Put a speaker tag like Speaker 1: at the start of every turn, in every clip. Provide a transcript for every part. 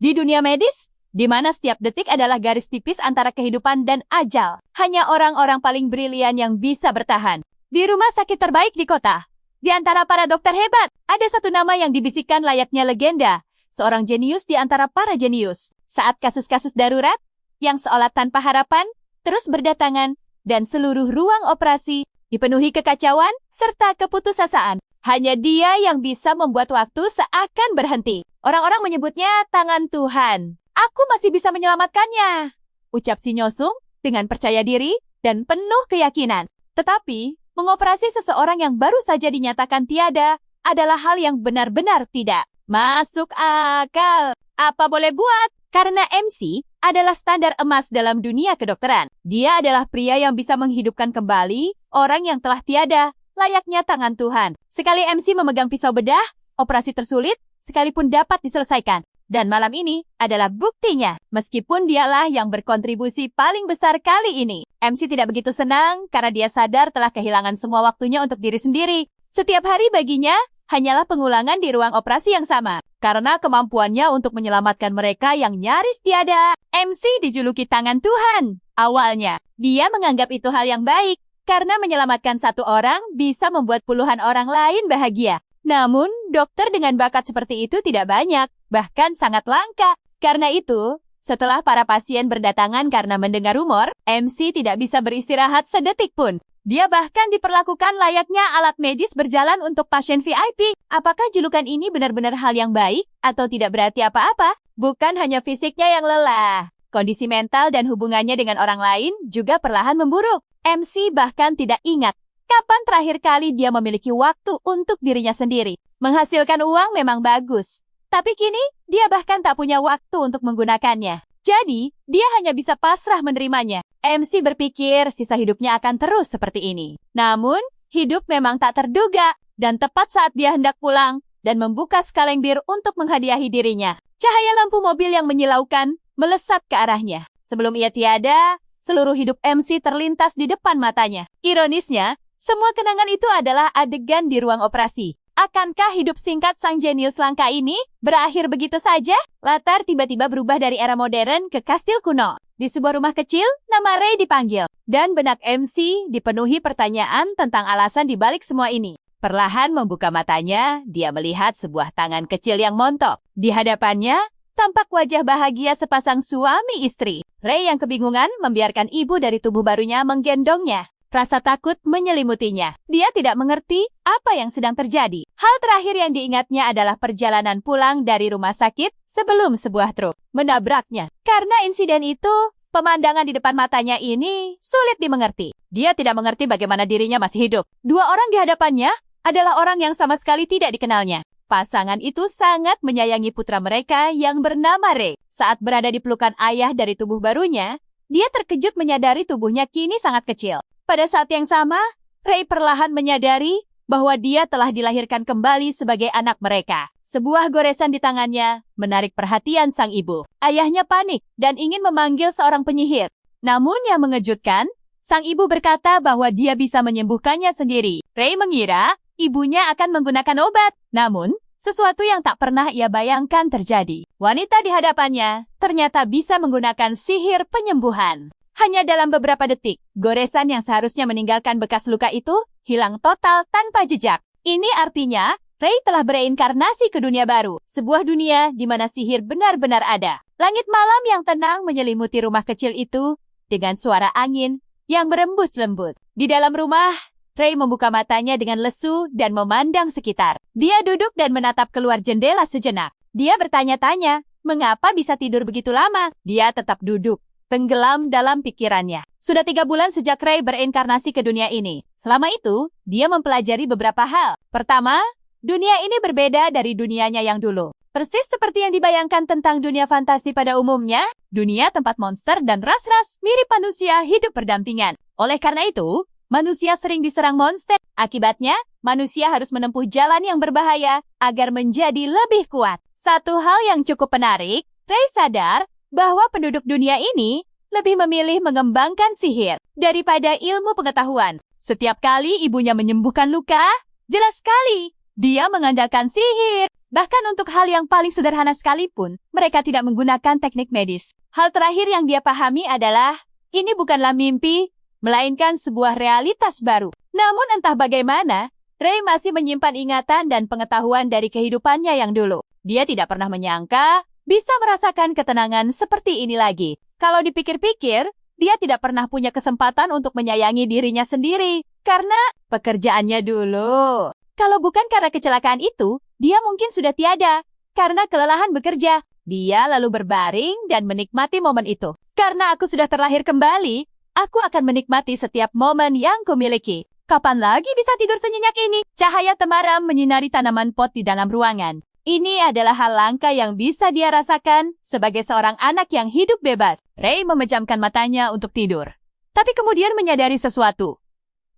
Speaker 1: Di dunia medis, di mana setiap detik adalah garis tipis antara kehidupan dan ajal, hanya orang-orang paling brilian yang bisa bertahan. Di rumah sakit terbaik di kota, di antara para dokter hebat, ada satu nama yang dibisikkan layaknya legenda, seorang jenius di antara para jenius. Saat kasus-kasus darurat, yang seolah tanpa harapan, terus berdatangan, dan seluruh ruang operasi dipenuhi kekacauan serta keputusasaan. Hanya dia yang bisa membuat waktu seakan berhenti. Orang-orang menyebutnya tangan Tuhan. Aku masih bisa menyelamatkannya, ucap si Nyosung dengan percaya diri dan penuh keyakinan. Tetapi, mengoperasi seseorang yang baru saja dinyatakan tiada adalah hal yang benar-benar tidak masuk akal. Apa boleh buat? Karena MC adalah standar emas dalam dunia kedokteran. Dia adalah pria yang bisa menghidupkan kembali orang yang telah tiada, layaknya tangan Tuhan. Sekali MC memegang pisau bedah, operasi tersulit sekalipun dapat diselesaikan. Dan malam ini adalah buktinya. Meskipun dialah yang berkontribusi paling besar kali ini, MC tidak begitu senang karena dia sadar telah kehilangan semua waktunya untuk diri sendiri. Setiap hari baginya hanyalah pengulangan di ruang operasi yang sama. Karena kemampuannya untuk menyelamatkan mereka yang nyaris tiada, MC dijuluki tangan Tuhan. Awalnya, dia menganggap itu hal yang baik karena menyelamatkan satu orang bisa membuat puluhan orang lain bahagia. Namun, dokter dengan bakat seperti itu tidak banyak, bahkan sangat langka. Karena itu, setelah para pasien berdatangan karena mendengar rumor, MC tidak bisa beristirahat sedetik pun. Dia bahkan diperlakukan layaknya alat medis berjalan untuk pasien VIP. Apakah julukan ini benar-benar hal yang baik atau tidak berarti apa-apa? Bukan hanya fisiknya yang lelah. Kondisi mental dan hubungannya dengan orang lain juga perlahan memburuk. MC bahkan tidak ingat kapan terakhir kali dia memiliki waktu untuk dirinya sendiri. Menghasilkan uang memang bagus, tapi kini dia bahkan tak punya waktu untuk menggunakannya. Jadi, dia hanya bisa pasrah menerimanya. MC berpikir sisa hidupnya akan terus seperti ini. Namun, hidup memang tak terduga, dan tepat saat dia hendak pulang dan membuka skaleng bir untuk menghadiahi dirinya, cahaya lampu mobil yang menyilaukan melesat ke arahnya. Sebelum ia tiada, seluruh hidup MC terlintas di depan matanya. Ironisnya, semua kenangan itu adalah adegan di ruang operasi. Akankah hidup singkat sang jenius langka ini berakhir begitu saja? Latar tiba-tiba berubah dari era modern ke kastil kuno. Di sebuah rumah kecil, nama Ray dipanggil. Dan benak MC dipenuhi pertanyaan tentang alasan dibalik semua ini. Perlahan membuka matanya, dia melihat sebuah tangan kecil yang montok. Di hadapannya, tampak wajah bahagia sepasang suami istri. Ray yang kebingungan membiarkan ibu dari tubuh barunya menggendongnya. Rasa takut menyelimutinya. Dia tidak mengerti apa yang sedang terjadi. Hal terakhir yang diingatnya adalah perjalanan pulang dari rumah sakit sebelum sebuah truk menabraknya. Karena insiden itu, pemandangan di depan matanya ini sulit dimengerti. Dia tidak mengerti bagaimana dirinya masih hidup. Dua orang di hadapannya adalah orang yang sama sekali tidak dikenalnya. Pasangan itu sangat menyayangi putra mereka yang bernama Ray. Saat berada di pelukan ayah dari tubuh barunya, dia terkejut menyadari tubuhnya kini sangat kecil. Pada saat yang sama, Ray perlahan menyadari bahwa dia telah dilahirkan kembali sebagai anak mereka. Sebuah goresan di tangannya menarik perhatian sang ibu. Ayahnya panik dan ingin memanggil seorang penyihir. Namun yang mengejutkan, sang ibu berkata bahwa dia bisa menyembuhkannya sendiri. Ray mengira ibunya akan menggunakan obat. Namun, sesuatu yang tak pernah ia bayangkan terjadi. Wanita di hadapannya ternyata bisa menggunakan sihir penyembuhan. Hanya dalam beberapa detik, goresan yang seharusnya meninggalkan bekas luka itu hilang total tanpa jejak. Ini artinya, Ray telah bereinkarnasi ke dunia baru. Sebuah dunia di mana sihir benar-benar ada. Langit malam yang tenang menyelimuti rumah kecil itu dengan suara angin yang berembus lembut. Di dalam rumah, Ray membuka matanya dengan lesu dan memandang sekitar. Dia duduk dan menatap keluar jendela sejenak. Dia bertanya-tanya, mengapa bisa tidur begitu lama? Dia tetap duduk, tenggelam dalam pikirannya. Sudah 3 bulan sejak Ray bereinkarnasi ke dunia ini. Selama itu, dia mempelajari beberapa hal. Pertama, dunia ini berbeda dari dunianya yang dulu. Persis seperti yang dibayangkan tentang dunia fantasi pada umumnya, dunia tempat monster dan ras-ras mirip manusia hidup berdampingan. Oleh karena itu, manusia sering diserang monster. Akibatnya, manusia harus menempuh jalan yang berbahaya agar menjadi lebih kuat. Satu hal yang cukup menarik, Ray sadar bahwa penduduk dunia ini lebih memilih mengembangkan sihir daripada ilmu pengetahuan. Setiap kali ibunya menyembuhkan luka, jelas sekali dia mengandalkan sihir. Bahkan untuk hal yang paling sederhana sekalipun, mereka tidak menggunakan teknik medis. Hal terakhir yang dia pahami adalah, ini bukanlah mimpi, melainkan sebuah realitas baru. Namun entah bagaimana, Ray masih menyimpan ingatan dan pengetahuan dari kehidupannya yang dulu. Dia tidak pernah menyangka bisa merasakan ketenangan seperti ini lagi. Kalau dipikir-pikir, dia tidak pernah punya kesempatan untuk menyayangi dirinya sendiri karena pekerjaannya dulu. Kalau bukan karena kecelakaan itu, dia mungkin sudah tiada karena kelelahan bekerja. Dia lalu berbaring dan menikmati momen itu. Karena aku sudah terlahir kembali, aku akan menikmati setiap momen yang kumiliki. Kapan lagi bisa tidur senyenyak ini? Cahaya temaram menyinari tanaman pot di dalam ruangan. Ini adalah hal langka yang bisa dia rasakan sebagai seorang anak yang hidup bebas. Ray memejamkan matanya untuk tidur. Tapi kemudian menyadari sesuatu.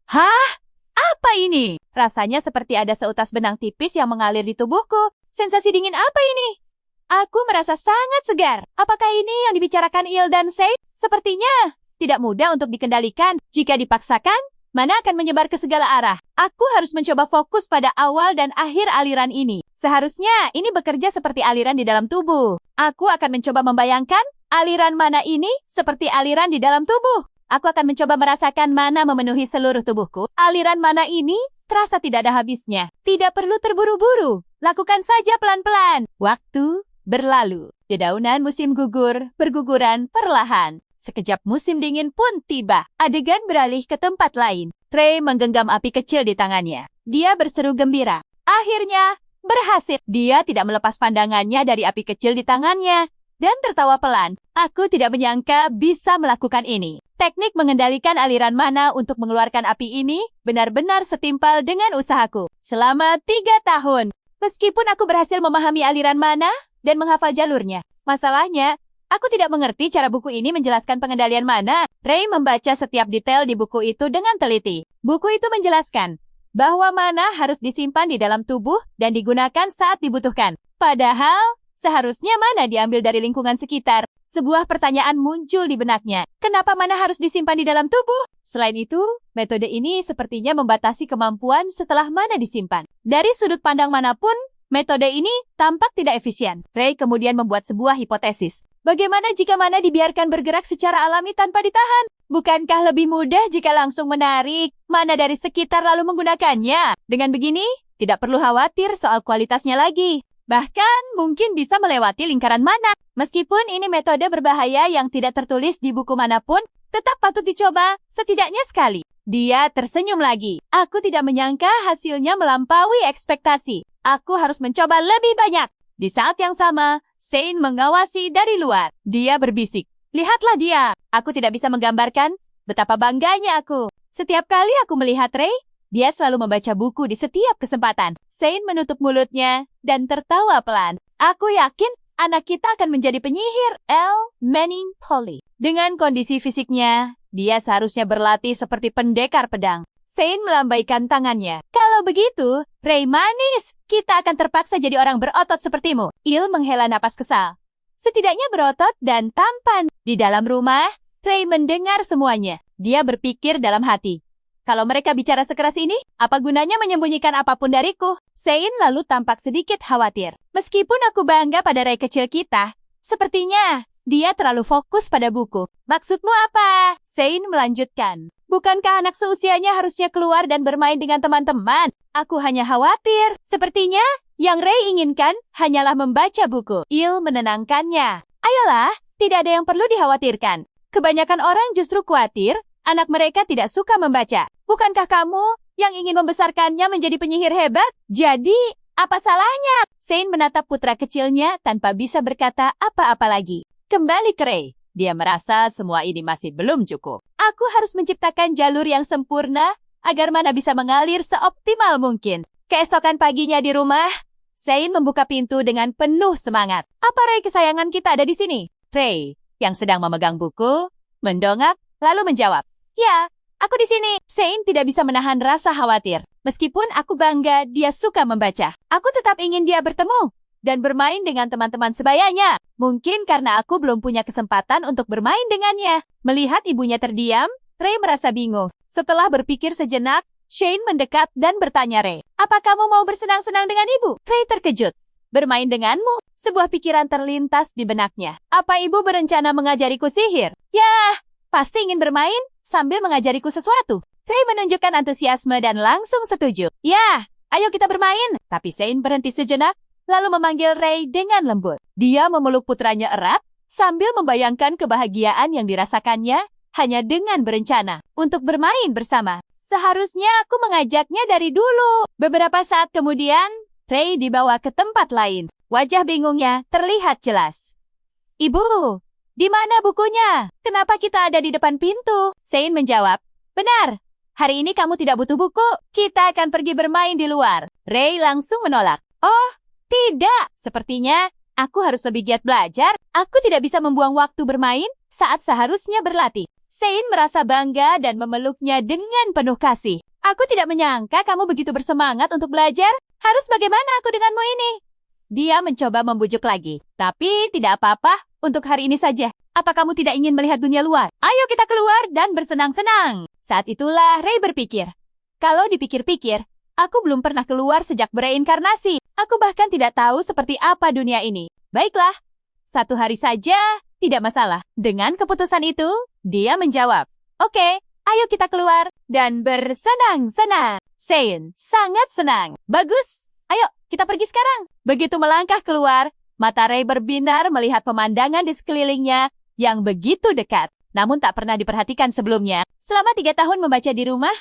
Speaker 1: Hah? Apa ini? Rasanya seperti ada seutas benang tipis yang mengalir di tubuhku. Sensasi dingin apa ini? Aku merasa sangat segar. Apakah ini yang dibicarakan Il dan Sei? Sepertinya tidak mudah untuk dikendalikan. Jika dipaksakan, mana akan menyebar ke segala arah. Aku harus mencoba fokus pada awal dan akhir aliran ini. Seharusnya ini bekerja seperti aliran di dalam tubuh. Aku akan mencoba membayangkan aliran mana ini seperti aliran di dalam tubuh. Aku akan mencoba merasakan mana memenuhi seluruh tubuhku. Aliran mana ini terasa tidak ada habisnya. Tidak perlu terburu-buru. Lakukan saja pelan-pelan. Waktu berlalu. Dedaunan musim gugur berguguran perlahan. Sekejap musim dingin pun tiba. Adegan beralih ke tempat lain. Ray menggenggam api kecil di tangannya. Dia berseru gembira. Akhirnya, berhasil. Dia tidak melepas pandangannya dari api kecil di tangannya. Dan tertawa pelan. Aku tidak menyangka bisa melakukan ini. Teknik mengendalikan aliran mana untuk mengeluarkan api ini benar-benar setimpal dengan usahaku. Selama 3 tahun. Meskipun aku berhasil memahami aliran mana dan menghafal jalurnya. Masalahnya, aku tidak mengerti cara buku ini menjelaskan pengendalian mana. Ray membaca setiap detail di buku itu dengan teliti. Buku itu menjelaskan bahwa mana harus disimpan di dalam tubuh dan digunakan saat dibutuhkan. Padahal, seharusnya mana diambil dari lingkungan sekitar. Sebuah pertanyaan muncul di benaknya. Kenapa mana harus disimpan di dalam tubuh? Selain itu, metode ini sepertinya membatasi kemampuan setelah mana disimpan. Dari sudut pandang manapun, metode ini tampak tidak efisien. Ray kemudian membuat sebuah hipotesis. Bagaimana jika mana dibiarkan bergerak secara alami tanpa ditahan? Bukankah lebih mudah jika langsung menarik mana dari sekitar lalu menggunakannya? Dengan begini, tidak perlu khawatir soal kualitasnya lagi. Bahkan mungkin bisa melewati lingkaran mana. Meskipun ini metode berbahaya yang tidak tertulis di buku manapun, tetap patut dicoba setidaknya sekali. Dia tersenyum lagi. Aku tidak menyangka hasilnya melampaui ekspektasi. Aku harus mencoba lebih banyak. Di saat yang sama, Shane mengawasi dari luar. Dia berbisik. Lihatlah dia. Aku tidak bisa menggambarkan betapa bangganya aku. Setiap kali aku melihat Ray, dia selalu membaca buku di setiap kesempatan. Shane menutup mulutnya dan tertawa pelan. Aku yakin anak kita akan menjadi penyihir. Elle Manning Polly. Dengan kondisi fisiknya, dia seharusnya berlatih seperti pendekar pedang. Shane melambaikan tangannya. Kalau begitu, Ray manis. Kita akan terpaksa jadi orang berotot sepertimu. Il menghela napas kesal. Setidaknya berotot dan tampan. Di dalam rumah, Ray mendengar semuanya. Dia berpikir dalam hati. Kalau mereka bicara sekeras ini, apa gunanya menyembunyikan apapun dariku? Shane lalu tampak sedikit khawatir. Meskipun aku bangga pada Ray kecil kita, sepertinya dia terlalu fokus pada buku. Maksudmu apa? Shane melanjutkan. Bukankah anak seusianya harusnya keluar dan bermain dengan teman-teman? Aku hanya khawatir. Sepertinya yang Ray inginkan hanyalah membaca buku. Il menenangkannya. Ayolah, tidak ada yang perlu dikhawatirkan. Kebanyakan orang justru khawatir anak mereka tidak suka membaca. Bukankah kamu yang ingin membesarkannya menjadi penyihir hebat? Jadi, apa salahnya? Shane menatap putra kecilnya tanpa bisa berkata apa-apa lagi. Kembali ke Ray. Dia merasa semua ini masih belum cukup. Aku harus menciptakan jalur yang sempurna agar mana bisa mengalir seoptimal mungkin. Keesokan paginya di rumah, Shane membuka pintu dengan penuh semangat. Apa Ray kesayangan kita ada di sini? Ray, yang sedang memegang buku, mendongak lalu menjawab. Ya, aku di sini. Shane tidak bisa menahan rasa khawatir. Meskipun aku bangga dia suka membaca, aku tetap ingin dia bertemu dan bermain dengan teman-teman sebayanya. Mungkin karena aku belum punya kesempatan untuk bermain dengannya. Melihat ibunya terdiam, Ray merasa bingung. Setelah berpikir sejenak, Shane mendekat dan bertanya Ray, apa kamu mau bersenang-senang dengan ibu? Ray terkejut. bermain denganmu. Sebuah pikiran terlintas di benaknya. Apa ibu berencana mengajariku sihir? Yah, pasti ingin bermain sambil mengajariku sesuatu. Ray menunjukkan antusiasme dan langsung setuju. Yah, ayo kita bermain. Tapi Sein berhenti sejenak, lalu memanggil Ray dengan lembut. Dia memeluk putranya erat, sambil membayangkan kebahagiaan yang dirasakannya hanya dengan berencana untuk bermain bersama. Seharusnya aku mengajaknya dari dulu. Beberapa saat kemudian, Ray dibawa ke tempat lain. Wajah bingungnya terlihat jelas. Ibu, di mana bukunya? Kenapa kita ada di depan pintu? Sein menjawab, benar. Hari ini kamu tidak butuh buku. Kita akan pergi bermain di luar. Ray langsung menolak. Oh, tidak. Sepertinya aku harus lebih giat belajar. Aku tidak bisa membuang waktu bermain saat seharusnya berlatih. Sein merasa bangga dan memeluknya dengan penuh kasih. Aku tidak menyangka kamu begitu bersemangat untuk belajar. Harus bagaimana aku denganmu ini? Dia mencoba membujuk lagi. Tapi tidak apa-apa untuk hari ini saja. Apa kamu tidak ingin melihat dunia luar? Ayo kita keluar dan bersenang-senang. Saat itulah Ray berpikir. Kalau dipikir-pikir, aku belum pernah keluar sejak bereinkarnasi. Aku bahkan tidak tahu seperti apa dunia ini. Baiklah, satu hari saja, tidak masalah. Dengan keputusan itu, dia menjawab, oke, ayo kita keluar dan bersenang-senang. Sein sangat senang. Bagus, ayo kita pergi sekarang. Begitu melangkah keluar, mata Ray berbinar melihat pemandangan di sekelilingnya yang begitu dekat, namun tak pernah diperhatikan sebelumnya. Selama 3 tahun membaca di rumah,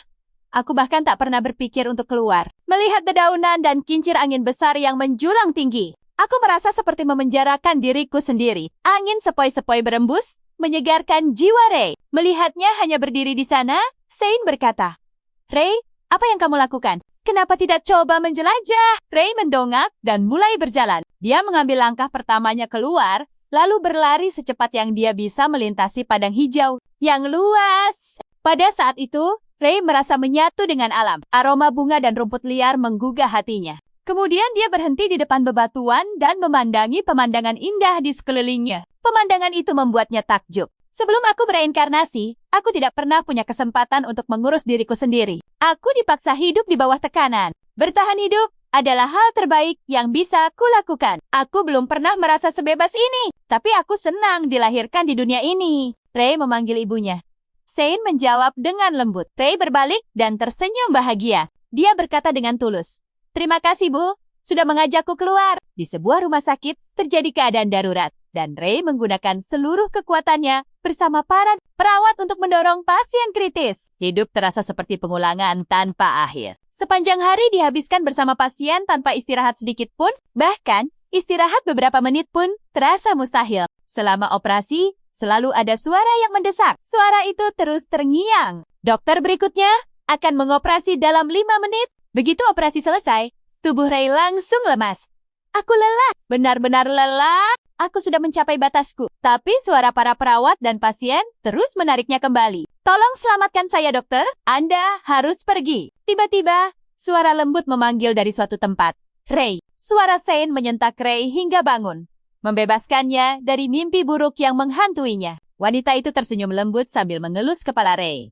Speaker 1: aku bahkan tak pernah berpikir untuk keluar. Melihat dedaunan dan kincir angin besar yang menjulang tinggi, aku merasa seperti memenjarakan diriku sendiri. Angin sepoi-sepoi berembus, menyegarkan jiwa Ray. Melihatnya hanya berdiri di sana, Sein berkata, Ray, apa yang kamu lakukan? Kenapa tidak coba menjelajah? Ray mendongak dan mulai berjalan. Dia mengambil langkah pertamanya keluar, lalu berlari secepat yang dia bisa melintasi padang hijau yang luas. Pada saat itu, Ray merasa menyatu dengan alam. Aroma bunga dan rumput liar menggugah hatinya. Kemudian dia berhenti di depan bebatuan dan memandangi pemandangan indah di sekelilingnya. Pemandangan itu membuatnya takjub. Sebelum aku bereinkarnasi, aku tidak pernah punya kesempatan untuk mengurus diriku sendiri. Aku dipaksa hidup di bawah tekanan. Bertahan hidup adalah hal terbaik yang bisa kulakukan. Aku belum pernah merasa sebebas ini, tapi aku senang dilahirkan di dunia ini. Ray memanggil ibunya. Sein menjawab dengan lembut. Ray berbalik dan tersenyum bahagia. Dia berkata dengan tulus, terima kasih, Bu, sudah mengajakku keluar. Di sebuah rumah sakit, terjadi keadaan darurat. Dan Ray menggunakan seluruh kekuatannya bersama para perawat untuk mendorong pasien kritis. Hidup terasa seperti pengulangan tanpa akhir. Sepanjang hari dihabiskan bersama pasien tanpa istirahat sedikit pun, bahkan istirahat beberapa menit pun terasa mustahil. Selama operasi, selalu ada suara yang mendesak. Suara itu terus terngiang. Dokter berikutnya akan mengoperasi dalam 5 menit. Begitu operasi selesai, tubuh Ray langsung lemas. Aku lelah, benar-benar lelah. Aku sudah mencapai batasku. Tapi suara para perawat dan pasien terus menariknya kembali. Tolong selamatkan saya, dokter. Anda harus pergi. Tiba-tiba, suara lembut memanggil dari suatu tempat. Ray. Suara Sein menyentak Ray hingga bangun, membebaskannya dari mimpi buruk yang menghantuinya. Wanita itu tersenyum lembut sambil mengelus kepala Ray.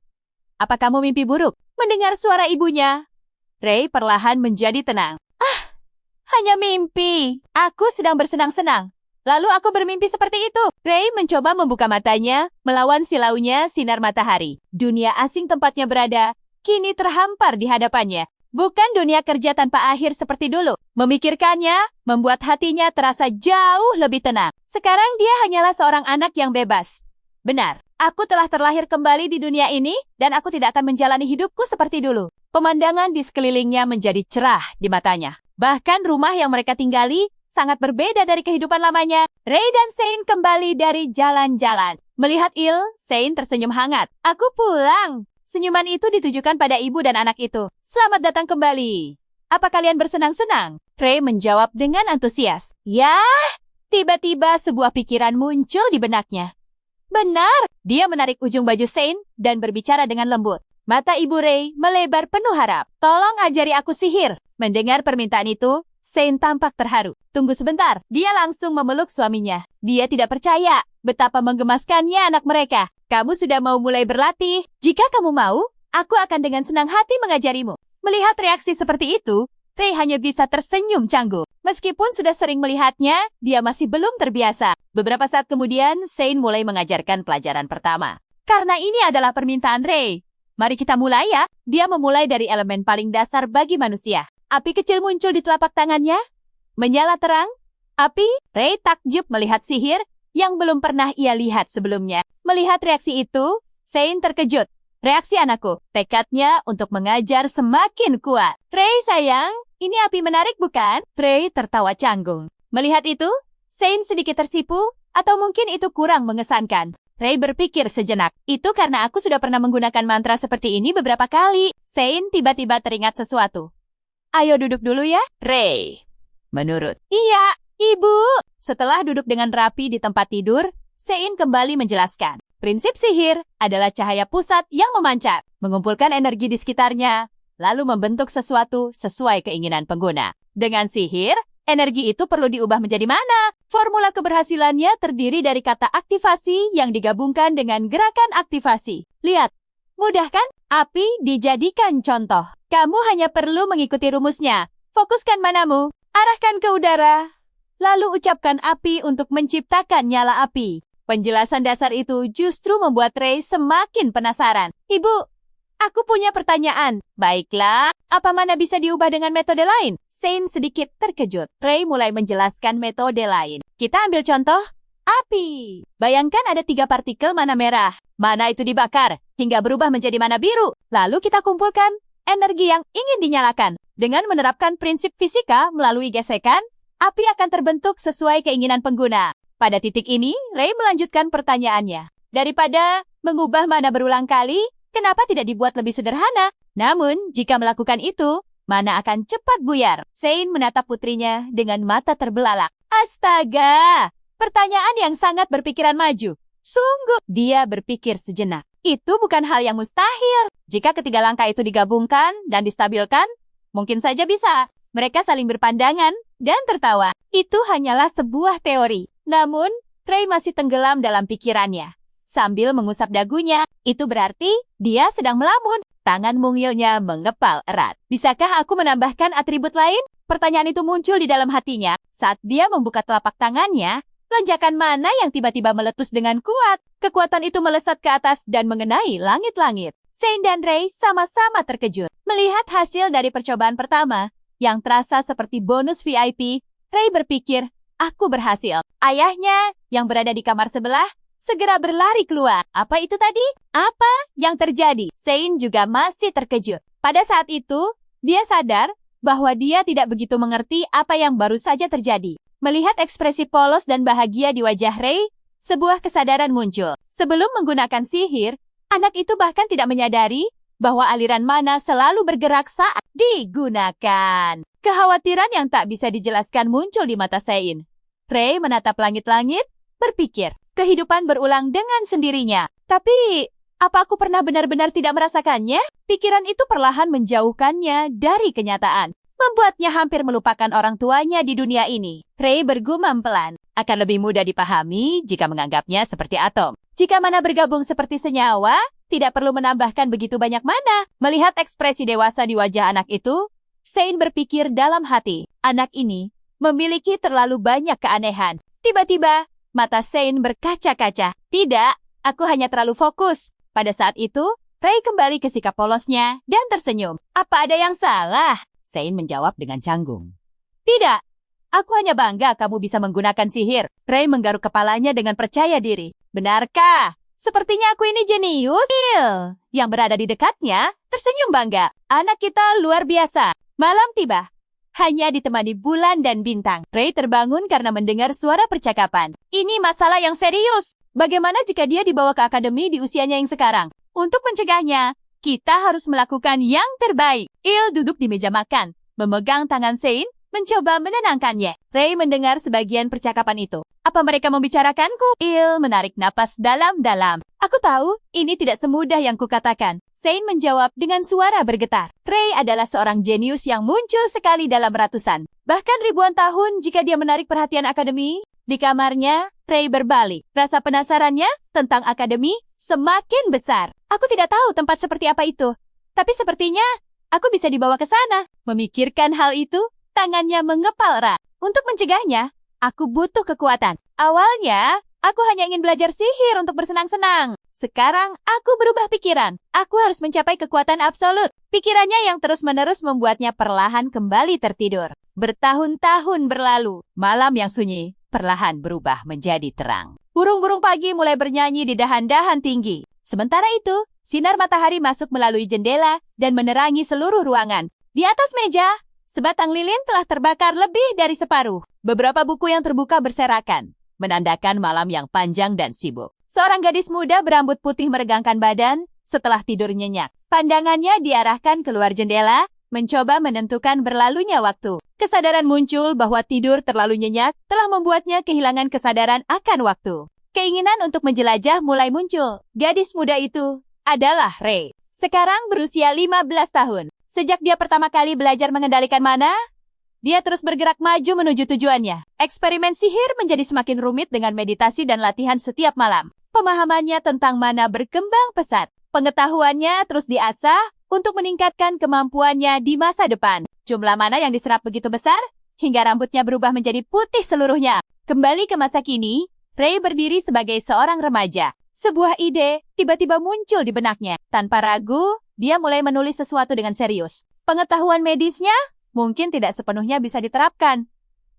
Speaker 1: Apa kamu mimpi buruk? Mendengar suara ibunya, Ray perlahan menjadi tenang. Hanya mimpi. Aku sedang bersenang-senang. Lalu aku bermimpi seperti itu. Ray mencoba membuka matanya, melawan silaunya sinar matahari. Dunia asing tempatnya berada, kini terhampar di hadapannya. Bukan dunia kerja tanpa akhir seperti dulu. Memikirkannya, membuat hatinya terasa jauh lebih tenang. Sekarang dia hanyalah seorang anak yang bebas. Benar, aku telah terlahir kembali di dunia ini, dan aku tidak akan menjalani hidupku seperti dulu. Pemandangan di sekelilingnya menjadi cerah di matanya. Bahkan rumah yang mereka tinggali sangat berbeda dari kehidupan lamanya. Ray dan Sein kembali dari jalan-jalan. Melihat Il, Sein tersenyum hangat. Aku pulang. Senyuman itu ditujukan pada ibu dan anak itu. Selamat datang kembali. Apa kalian bersenang-senang? Ray menjawab dengan antusias. Ya, tiba-tiba sebuah pikiran muncul di benaknya. Benar, dia menarik ujung baju Sein dan berbicara dengan lembut. Mata ibu Ray melebar penuh harap. Tolong ajari aku sihir. Mendengar permintaan itu, Sein tampak terharu. Tunggu sebentar, dia langsung memeluk suaminya. Dia tidak percaya betapa menggemaskannya anak mereka. Kamu sudah mau mulai berlatih. Jika kamu mau, aku akan dengan senang hati mengajarimu. Melihat reaksi seperti itu, Ray hanya bisa tersenyum canggung. Meskipun sudah sering melihatnya, dia masih belum terbiasa. Beberapa saat kemudian, Shane mulai mengajarkan pelajaran pertama. Karena ini adalah permintaan Ray. Mari kita mulai ya. Dia memulai dari elemen paling dasar bagi manusia. Api kecil muncul di telapak tangannya. Menyala terang. Api, Ray takjub melihat sihir yang belum pernah ia lihat sebelumnya. Melihat reaksi itu, Shane terkejut. Reaksi anakku, tekadnya untuk mengajar semakin kuat. Ray sayang, ini api menarik bukan? Ray tertawa canggung. Melihat itu, Shane sedikit tersipu, atau mungkin itu kurang mengesankan. Ray berpikir sejenak. Itu karena aku sudah pernah menggunakan mantra seperti ini beberapa kali. Shane tiba-tiba teringat sesuatu. Ayo duduk dulu ya, Ray. Menurut. Iya, Ibu. Setelah duduk dengan rapi di tempat tidur, Shane kembali menjelaskan. Prinsip sihir adalah cahaya pusat yang memancar, mengumpulkan energi di sekitarnya, lalu membentuk sesuatu sesuai keinginan pengguna. Dengan sihir, energi itu perlu diubah menjadi mana? Formula keberhasilannya terdiri dari kata aktivasi yang digabungkan dengan gerakan aktivasi. Lihat, mudah kan? Api dijadikan contoh. Kamu hanya perlu mengikuti rumusnya. Fokuskan manamu, arahkan ke udara, lalu ucapkan api untuk menciptakan nyala api. Penjelasan dasar itu justru membuat Ray semakin penasaran. Ibu, aku punya pertanyaan. Baiklah, apa mana bisa diubah dengan metode lain? Shane sedikit terkejut. Ray mulai menjelaskan metode lain. Kita ambil contoh, api. Bayangkan ada 3 partikel mana merah. Mana itu dibakar, hingga berubah menjadi mana biru. Lalu kita kumpulkan energi yang ingin dinyalakan. Dengan menerapkan prinsip fisika melalui gesekan, api akan terbentuk sesuai keinginan pengguna. Pada titik ini, Ray melanjutkan pertanyaannya. Daripada mengubah mana berulang kali, kenapa tidak dibuat lebih sederhana? Namun, jika melakukan itu, mana akan cepat buyar. Shane menatap putrinya dengan mata terbelalak. Astaga! Pertanyaan yang sangat berpikiran maju. Sungguh, dia berpikir sejenak. Itu bukan hal yang mustahil. Jika ketiga langkah itu digabungkan dan distabilkan, mungkin saja bisa. Mereka saling berpandangan dan tertawa. Itu hanyalah sebuah teori. Namun, Ray masih tenggelam dalam pikirannya. Sambil mengusap dagunya, itu berarti dia sedang melamun. Tangan mungilnya mengepal erat. Bisakah aku menambahkan atribut lain? Pertanyaan itu muncul di dalam hatinya. Saat dia membuka telapak tangannya, lonjakan mana yang tiba-tiba meletus dengan kuat. Kekuatan itu melesat ke atas dan mengenai langit-langit. Shane dan Ray sama-sama terkejut. Melihat hasil dari percobaan pertama, yang terasa seperti bonus VIP, Ray berpikir, aku berhasil. Ayahnya, yang berada di kamar sebelah, segera berlari keluar. Apa itu tadi? Apa yang terjadi? Shane juga masih terkejut. Pada saat itu, dia sadar bahwa dia tidak begitu mengerti apa yang baru saja terjadi. Melihat ekspresi polos dan bahagia di wajah Ray, sebuah kesadaran muncul. Sebelum menggunakan sihir, anak itu bahkan tidak menyadari bahwa aliran mana selalu bergerak saat digunakan. Kekhawatiran yang tak bisa dijelaskan muncul di mata Shane. Ray menatap langit-langit, berpikir, kehidupan berulang dengan sendirinya. Tapi, apa aku pernah benar-benar tidak merasakannya? Pikiran itu perlahan menjauhkannya dari kenyataan. Membuatnya hampir melupakan orang tuanya di dunia ini. Ray bergumam pelan. Akan lebih mudah dipahami jika menganggapnya seperti atom. Jika mana bergabung seperti senyawa, tidak perlu menambahkan begitu banyak mana. Melihat ekspresi dewasa di wajah anak itu, Shane berpikir dalam hati, anak ini memiliki terlalu banyak keanehan. Tiba-tiba, mata Shane berkaca-kaca. Tidak, aku hanya terlalu fokus. Pada saat itu, Ray kembali ke sikap polosnya dan tersenyum. Apa ada yang salah? Shane menjawab dengan canggung. Tidak, aku hanya bangga kamu bisa menggunakan sihir. Ray menggaruk kepalanya dengan percaya diri. Benarkah? Sepertinya aku ini jenius. Yang berada di dekatnya tersenyum bangga. Anak kita luar biasa. Malam tiba. Hanya ditemani bulan dan bintang. Ray terbangun karena mendengar suara percakapan. Ini masalah yang serius. Bagaimana jika dia dibawa ke akademi di usianya yang sekarang? Untuk mencegahnya, kita harus melakukan yang terbaik. Il duduk di meja makan, memegang tangan Shane, mencoba menenangkannya. Ray mendengar sebagian percakapan itu. Apa mereka membicarakanku? Il menarik napas dalam-dalam. Aku tahu, ini tidak semudah yang kukatakan. Shane menjawab dengan suara bergetar. Ray adalah seorang jenius yang muncul sekali dalam ratusan, bahkan ribuan tahun jika dia menarik perhatian akademi. Di kamarnya, Ray berbalik. Rasa penasarannya tentang akademi semakin besar. Aku tidak tahu tempat seperti apa itu, tapi sepertinya aku bisa dibawa ke sana. Memikirkan hal itu, tangannya mengepal erat. Untuk mencegahnya, aku butuh kekuatan. Awalnya, aku hanya ingin belajar sihir untuk bersenang-senang. Sekarang, aku berubah pikiran. Aku harus mencapai kekuatan absolut. Pikirannya yang terus-menerus membuatnya perlahan kembali tertidur. Bertahun-tahun berlalu, malam yang sunyi perlahan berubah menjadi terang. Burung-burung pagi mulai bernyanyi di dahan-dahan tinggi. Sementara itu, sinar matahari masuk melalui jendela dan menerangi seluruh ruangan. Di atas meja, sebatang lilin telah terbakar lebih dari separuh. Beberapa buku yang terbuka berserakan, menandakan malam yang panjang dan sibuk. Seorang gadis muda berambut putih meregangkan badan setelah tidur nyenyak. Pandangannya diarahkan keluar jendela, mencoba menentukan berlalunya waktu. Kesadaran muncul bahwa tidur terlalu nyenyak telah membuatnya kehilangan kesadaran akan waktu. Keinginan untuk menjelajah mulai muncul. Gadis muda itu adalah Ray. Sekarang berusia 15 tahun. Sejak dia pertama kali belajar mengendalikan mana, dia terus bergerak maju menuju tujuannya. Eksperimen sihir menjadi semakin rumit dengan meditasi dan latihan setiap malam. Pemahamannya tentang mana berkembang pesat. Pengetahuannya terus diasah untuk meningkatkan kemampuannya di masa depan. Jumlah mana yang diserap begitu besar, hingga rambutnya berubah menjadi putih seluruhnya. Kembali ke masa kini, Ray berdiri sebagai seorang remaja. Sebuah ide tiba-tiba muncul di benaknya. Tanpa ragu, dia mulai menulis sesuatu dengan serius. Pengetahuan medisnya mungkin tidak sepenuhnya bisa diterapkan.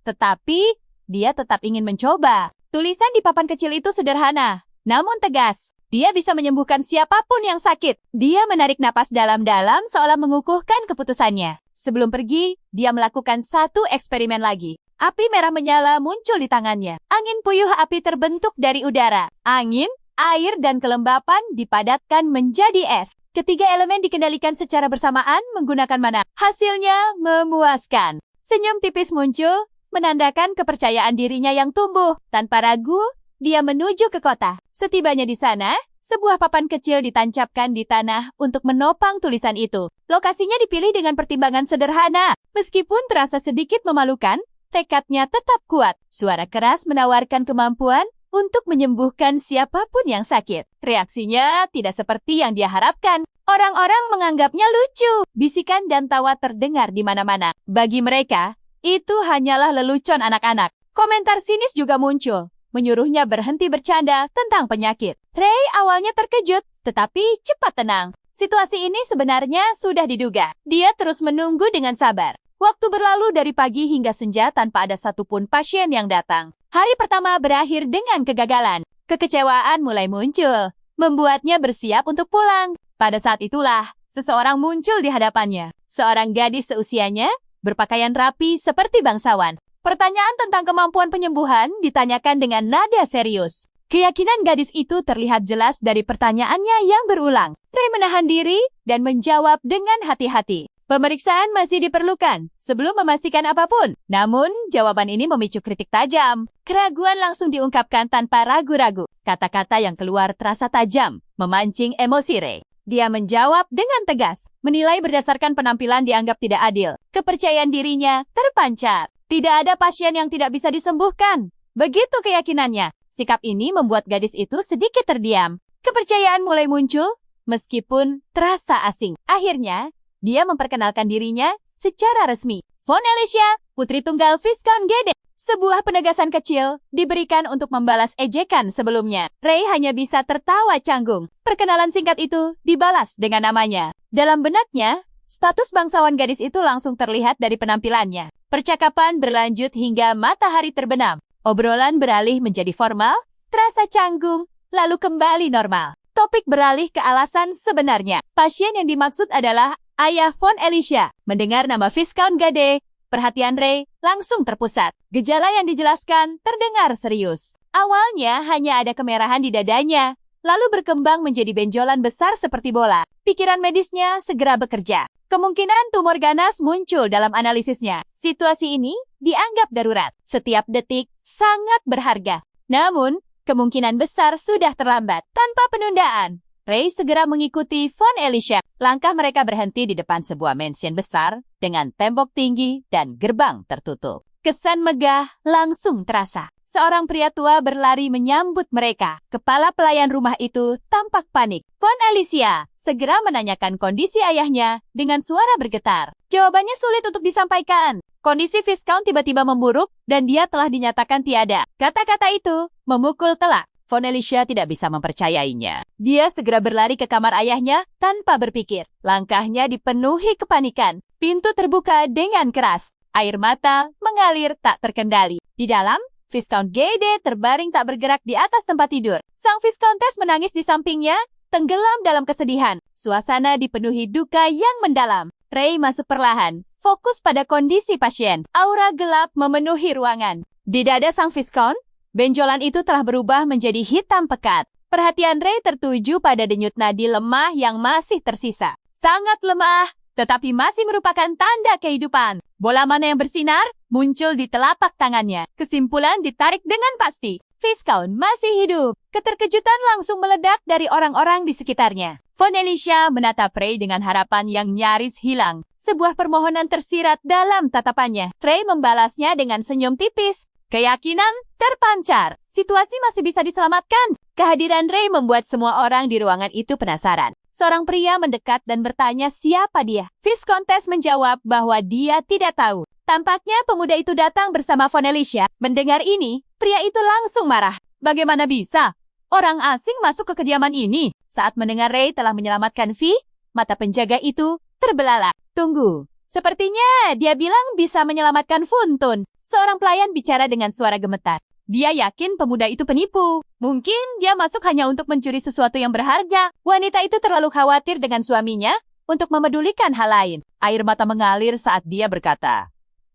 Speaker 1: Tetapi, dia tetap ingin mencoba. Tulisan di papan kecil itu sederhana, namun tegas. Dia bisa menyembuhkan siapapun yang sakit. Dia menarik napas dalam-dalam seolah mengukuhkan keputusannya. Sebelum pergi, dia melakukan satu eksperimen lagi. Api merah menyala muncul di tangannya. Angin puyuh api terbentuk dari udara. Angin, air, dan kelembapan dipadatkan menjadi es. Ketiga elemen dikendalikan secara bersamaan menggunakan mana. Hasilnya memuaskan. Senyum tipis muncul, menandakan kepercayaan dirinya yang tumbuh. Tanpa ragu, dia menuju ke kota. Setibanya di sana, sebuah papan kecil ditancapkan di tanah untuk menopang tulisan itu. Lokasinya dipilih dengan pertimbangan sederhana. Meskipun terasa sedikit memalukan, tekadnya tetap kuat. Suara keras menawarkan kemampuan untuk menyembuhkan siapapun yang sakit. Reaksinya tidak seperti yang dia harapkan. Orang-orang menganggapnya lucu. Bisikan dan tawa terdengar di mana-mana. Bagi mereka, itu hanyalah lelucon anak-anak. Komentar sinis juga muncul, menyuruhnya berhenti bercanda tentang penyakit. Ray awalnya terkejut, tetapi cepat tenang. Situasi ini sebenarnya sudah diduga. Dia terus menunggu dengan sabar. Waktu berlalu dari pagi hingga senja tanpa ada satupun pasien yang datang. Hari pertama berakhir dengan kegagalan. Kekecewaan mulai muncul, membuatnya bersiap untuk pulang. Pada saat itulah, seseorang muncul di hadapannya. Seorang gadis seusianya, berpakaian rapi seperti bangsawan. Pertanyaan tentang kemampuan penyembuhan ditanyakan dengan nada serius. Keyakinan gadis itu terlihat jelas dari pertanyaannya yang berulang. Ray menahan diri dan menjawab dengan hati-hati. Pemeriksaan masih diperlukan sebelum memastikan apapun. Namun, jawaban ini memicu kritik tajam. Keraguan langsung diungkapkan tanpa ragu-ragu. Kata-kata yang keluar terasa tajam, memancing emosi Ray. Dia menjawab dengan tegas, menilai berdasarkan penampilan dianggap tidak adil. Kepercayaan dirinya terpancar. Tidak ada pasien yang tidak bisa disembuhkan. Begitu keyakinannya. Sikap ini membuat gadis itu sedikit terdiam. Kepercayaan mulai muncul, meskipun terasa asing. Akhirnya, dia memperkenalkan dirinya secara resmi. Von Alicia, putri tunggal Viscount Gede. Sebuah penegasan kecil diberikan untuk membalas ejekan sebelumnya. Ray hanya bisa tertawa canggung. Perkenalan singkat itu dibalas dengan namanya. Dalam benaknya, status bangsawan gadis itu langsung terlihat dari penampilannya. Percakapan berlanjut hingga matahari terbenam. Obrolan beralih menjadi formal, terasa canggung, lalu kembali normal. Topik beralih ke alasan sebenarnya. Pasien yang dimaksud adalah ayah Von Alicia. Mendengar nama Viscount Gade, perhatian Ray langsung terpusat. Gejala yang dijelaskan terdengar serius. Awalnya hanya ada kemerahan di dadanya, lalu berkembang menjadi benjolan besar seperti bola. Pikiran medisnya segera bekerja. Kemungkinan tumor ganas muncul dalam analisisnya. Situasi ini dianggap darurat. Setiap detik sangat berharga. Namun, kemungkinan besar sudah terlambat. Tanpa penundaan, Ray segera mengikuti Von Alicia. Langkah mereka berhenti di depan sebuah mansion besar dengan tembok tinggi dan gerbang tertutup. Kesan megah langsung terasa. Seorang pria tua berlari menyambut mereka. Kepala pelayan rumah itu tampak panik. Von Alicia segera menanyakan kondisi ayahnya dengan suara bergetar. Jawabannya sulit untuk disampaikan. Kondisi Viscount tiba-tiba memburuk dan dia telah dinyatakan tiada. Kata-kata itu memukul telak. Von Alicia tidak bisa mempercayainya. Dia segera berlari ke kamar ayahnya tanpa berpikir. Langkahnya dipenuhi kepanikan. Pintu terbuka dengan keras. Air mata mengalir tak terkendali. Di dalam, Viscount Gede terbaring tak bergerak di atas tempat tidur. Sang Viscountess menangis di sampingnya, tenggelam dalam kesedihan. Suasana dipenuhi duka yang mendalam. Ray masuk perlahan, fokus pada kondisi pasien. Aura gelap memenuhi ruangan. Di dada sang Viscount, benjolan itu telah berubah menjadi hitam pekat. Perhatian Ray tertuju pada denyut nadi lemah yang masih tersisa. Sangat lemah, tetapi masih merupakan tanda kehidupan. Bola mana yang bersinar muncul di telapak tangannya. Kesimpulan ditarik dengan pasti. Viscount masih hidup. Keterkejutan langsung meledak dari orang-orang di sekitarnya. Von Alicia menatap Ray dengan harapan yang nyaris hilang. Sebuah permohonan tersirat dalam tatapannya. Ray membalasnya dengan senyum tipis. Keyakinan terpancar. Situasi masih bisa diselamatkan. Kehadiran Ray membuat semua orang di ruangan itu penasaran. Seorang pria mendekat dan bertanya siapa dia. Viscountess menjawab bahwa dia tidak tahu. Tampaknya pemuda itu datang bersama Von Alicia. Mendengar ini, pria itu langsung marah. Bagaimana bisa? Orang asing masuk ke kediaman ini. Saat mendengar Ray telah menyelamatkan Vi, mata penjaga itu terbelalak. Tunggu. Sepertinya dia bilang bisa menyelamatkan Funtun. Seorang pelayan bicara dengan suara gemetar. Dia yakin pemuda itu penipu. Mungkin dia masuk hanya untuk mencuri sesuatu yang berharga. Wanita itu terlalu khawatir dengan suaminya untuk memedulikan hal lain. Air mata mengalir saat dia berkata,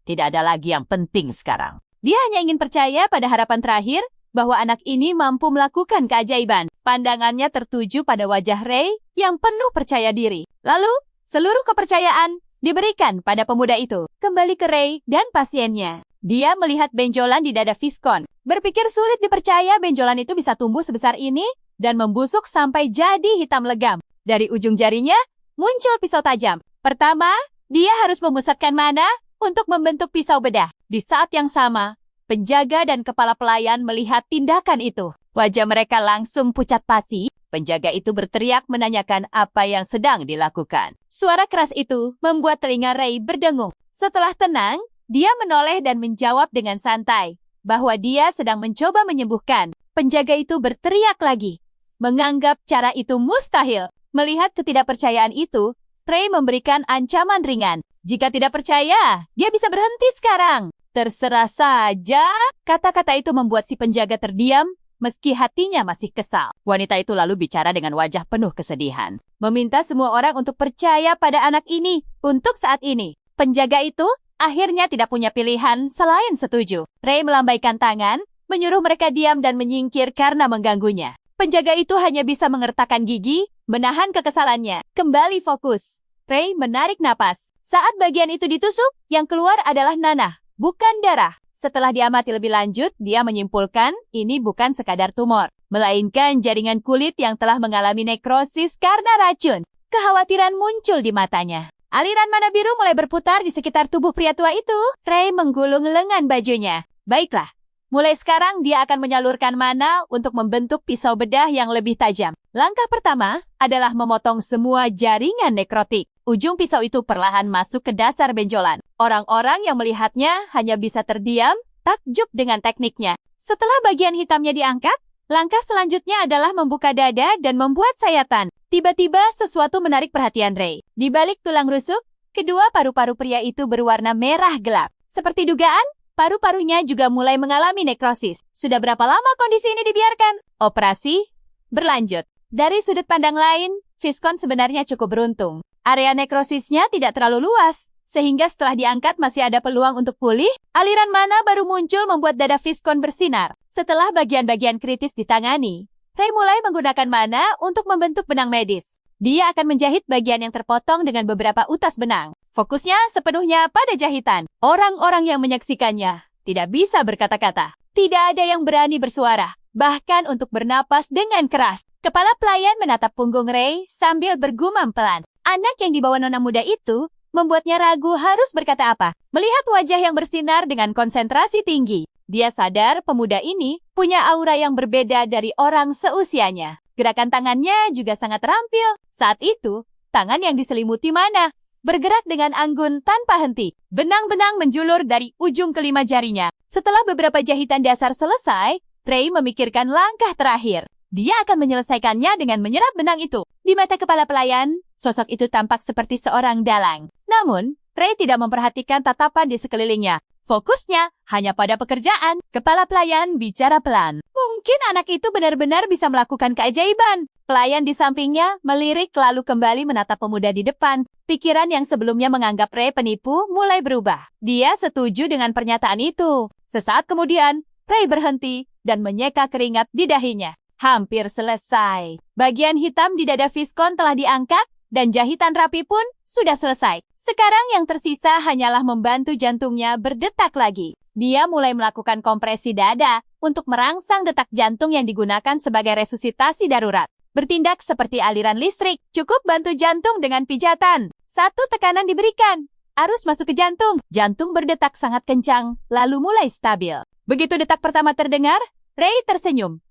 Speaker 1: tidak ada lagi yang penting sekarang. Dia hanya ingin percaya pada harapan terakhir bahwa anak ini mampu melakukan keajaiban. Pandangannya tertuju pada wajah Ray yang penuh percaya diri. Lalu, seluruh kepercayaan diberikan pada pemuda itu. Kembali ke Ray dan pasiennya. Dia melihat benjolan di dada Viscount. Berpikir sulit dipercaya benjolan itu bisa tumbuh sebesar ini dan membusuk sampai jadi hitam legam. Dari ujung jarinya muncul pisau tajam. Pertama, dia harus memusatkan mana untuk membentuk pisau bedah. Di saat yang sama, penjaga dan kepala pelayan melihat tindakan itu. Wajah mereka langsung pucat pasi. Penjaga itu berteriak menanyakan apa yang sedang dilakukan. Suara keras itu membuat telinga Ray berdengung. Setelah tenang, dia menoleh dan menjawab dengan santai bahwa dia sedang mencoba menyembuhkan. Penjaga itu berteriak lagi, menganggap cara itu mustahil. Melihat ketidakpercayaan itu, Ray memberikan ancaman ringan. Jika tidak percaya, dia bisa berhenti sekarang. Terserah saja. Kata-kata itu membuat si penjaga terdiam, meski hatinya masih kesal. Wanita itu lalu bicara dengan wajah penuh kesedihan. Meminta semua orang untuk percaya pada anak ini untuk saat ini. Penjaga itu akhirnya tidak punya pilihan selain setuju. Ray melambaikan tangan, menyuruh mereka diam dan menyingkir karena mengganggunya. Penjaga itu hanya bisa mengertakkan gigi, menahan kekesalannya. Kembali fokus. Ray menarik napas. Saat bagian itu ditusuk, yang keluar adalah nanah, bukan darah. Setelah diamati lebih lanjut, dia menyimpulkan ini bukan sekadar tumor, melainkan jaringan kulit yang telah mengalami nekrosis karena racun. Kekhawatiran muncul di matanya. Aliran mana biru mulai berputar di sekitar tubuh pria tua itu. Ray menggulung lengan bajunya. Baiklah, mulai sekarang dia akan menyalurkan mana untuk membentuk pisau bedah yang lebih tajam. Langkah pertama adalah memotong semua jaringan nekrotik. Ujung pisau itu perlahan masuk ke dasar benjolan. Orang-orang yang melihatnya hanya bisa terdiam, takjub dengan tekniknya. Setelah bagian hitamnya diangkat, langkah selanjutnya adalah membuka dada dan membuat sayatan. Tiba-tiba sesuatu menarik perhatian Ray. Di balik tulang rusuk, kedua paru-paru pria itu berwarna merah gelap. Seperti dugaan, paru-parunya juga mulai mengalami nekrosis. Sudah berapa lama kondisi ini dibiarkan? Operasi berlanjut. Dari sudut pandang lain, Viscount sebenarnya cukup beruntung. Area nekrosisnya tidak terlalu luas, sehingga setelah diangkat masih ada peluang untuk pulih. Aliran mana baru muncul membuat dada Viscount bersinar. Setelah bagian-bagian kritis ditangani, Ray mulai menggunakan mana untuk membentuk benang medis. Dia akan menjahit bagian yang terpotong dengan beberapa utas benang. Fokusnya sepenuhnya pada jahitan. Orang-orang yang menyaksikannya tidak bisa berkata-kata. Tidak ada yang berani bersuara, bahkan untuk bernapas dengan keras. Kepala pelayan menatap punggung Ray sambil bergumam pelan. Anak yang dibawa nona muda itu membuatnya ragu harus berkata apa. Melihat wajah yang bersinar dengan konsentrasi tinggi, dia sadar pemuda ini punya aura yang berbeda dari orang seusianya. Gerakan tangannya juga sangat terampil. Saat itu, tangan yang diselimuti mana bergerak dengan anggun tanpa henti. Benang-benang menjulur dari ujung kelima jarinya. Setelah beberapa jahitan dasar selesai, Ray memikirkan langkah terakhir. Dia akan menyelesaikannya dengan menyerap benang itu. Di mata kepala pelayan, sosok itu tampak seperti seorang dalang. Namun, Ray tidak memperhatikan tatapan di sekelilingnya. Fokusnya hanya pada pekerjaan. Kepala pelayan bicara pelan. Mungkin anak itu benar-benar bisa melakukan keajaiban. Pelayan di sampingnya melirik lalu kembali menatap pemuda di depan. Pikiran yang sebelumnya menganggap Ray penipu mulai berubah. Dia setuju dengan pernyataan itu. Sesaat kemudian, Ray berhenti dan menyeka keringat di dahinya. Hampir selesai. Bagian hitam di dada Viscon telah diangkat dan jahitan rapi pun sudah selesai. Sekarang yang tersisa hanyalah membantu jantungnya berdetak lagi. Dia mulai melakukan kompresi dada untuk merangsang detak jantung yang digunakan sebagai resusitasi darurat. Bertindak seperti aliran listrik, cukup bantu jantung dengan pijatan. Satu tekanan diberikan, arus masuk ke jantung. Jantung berdetak sangat kencang, lalu mulai stabil. Begitu detak pertama terdengar, Ray tersenyum.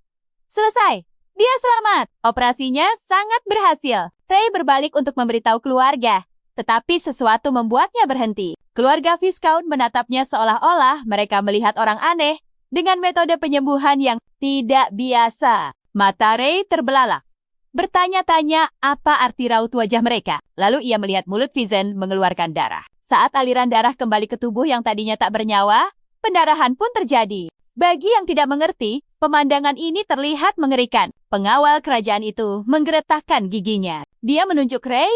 Speaker 1: Selesai. Dia selamat. Operasinya sangat berhasil. Ray berbalik untuk memberitahu keluarga. Tetapi sesuatu membuatnya berhenti. Keluarga Viscount menatapnya seolah-olah mereka melihat orang aneh dengan metode penyembuhan yang tidak biasa. Mata Ray terbelalak. Bertanya-tanya apa arti raut wajah mereka. Lalu ia melihat mulut Vizen mengeluarkan darah. Saat aliran darah kembali ke tubuh yang tadinya tak bernyawa, pendarahan pun terjadi. Bagi yang tidak mengerti, pemandangan ini terlihat mengerikan. Pengawal kerajaan itu menggeretakkan giginya. Dia menunjuk Ray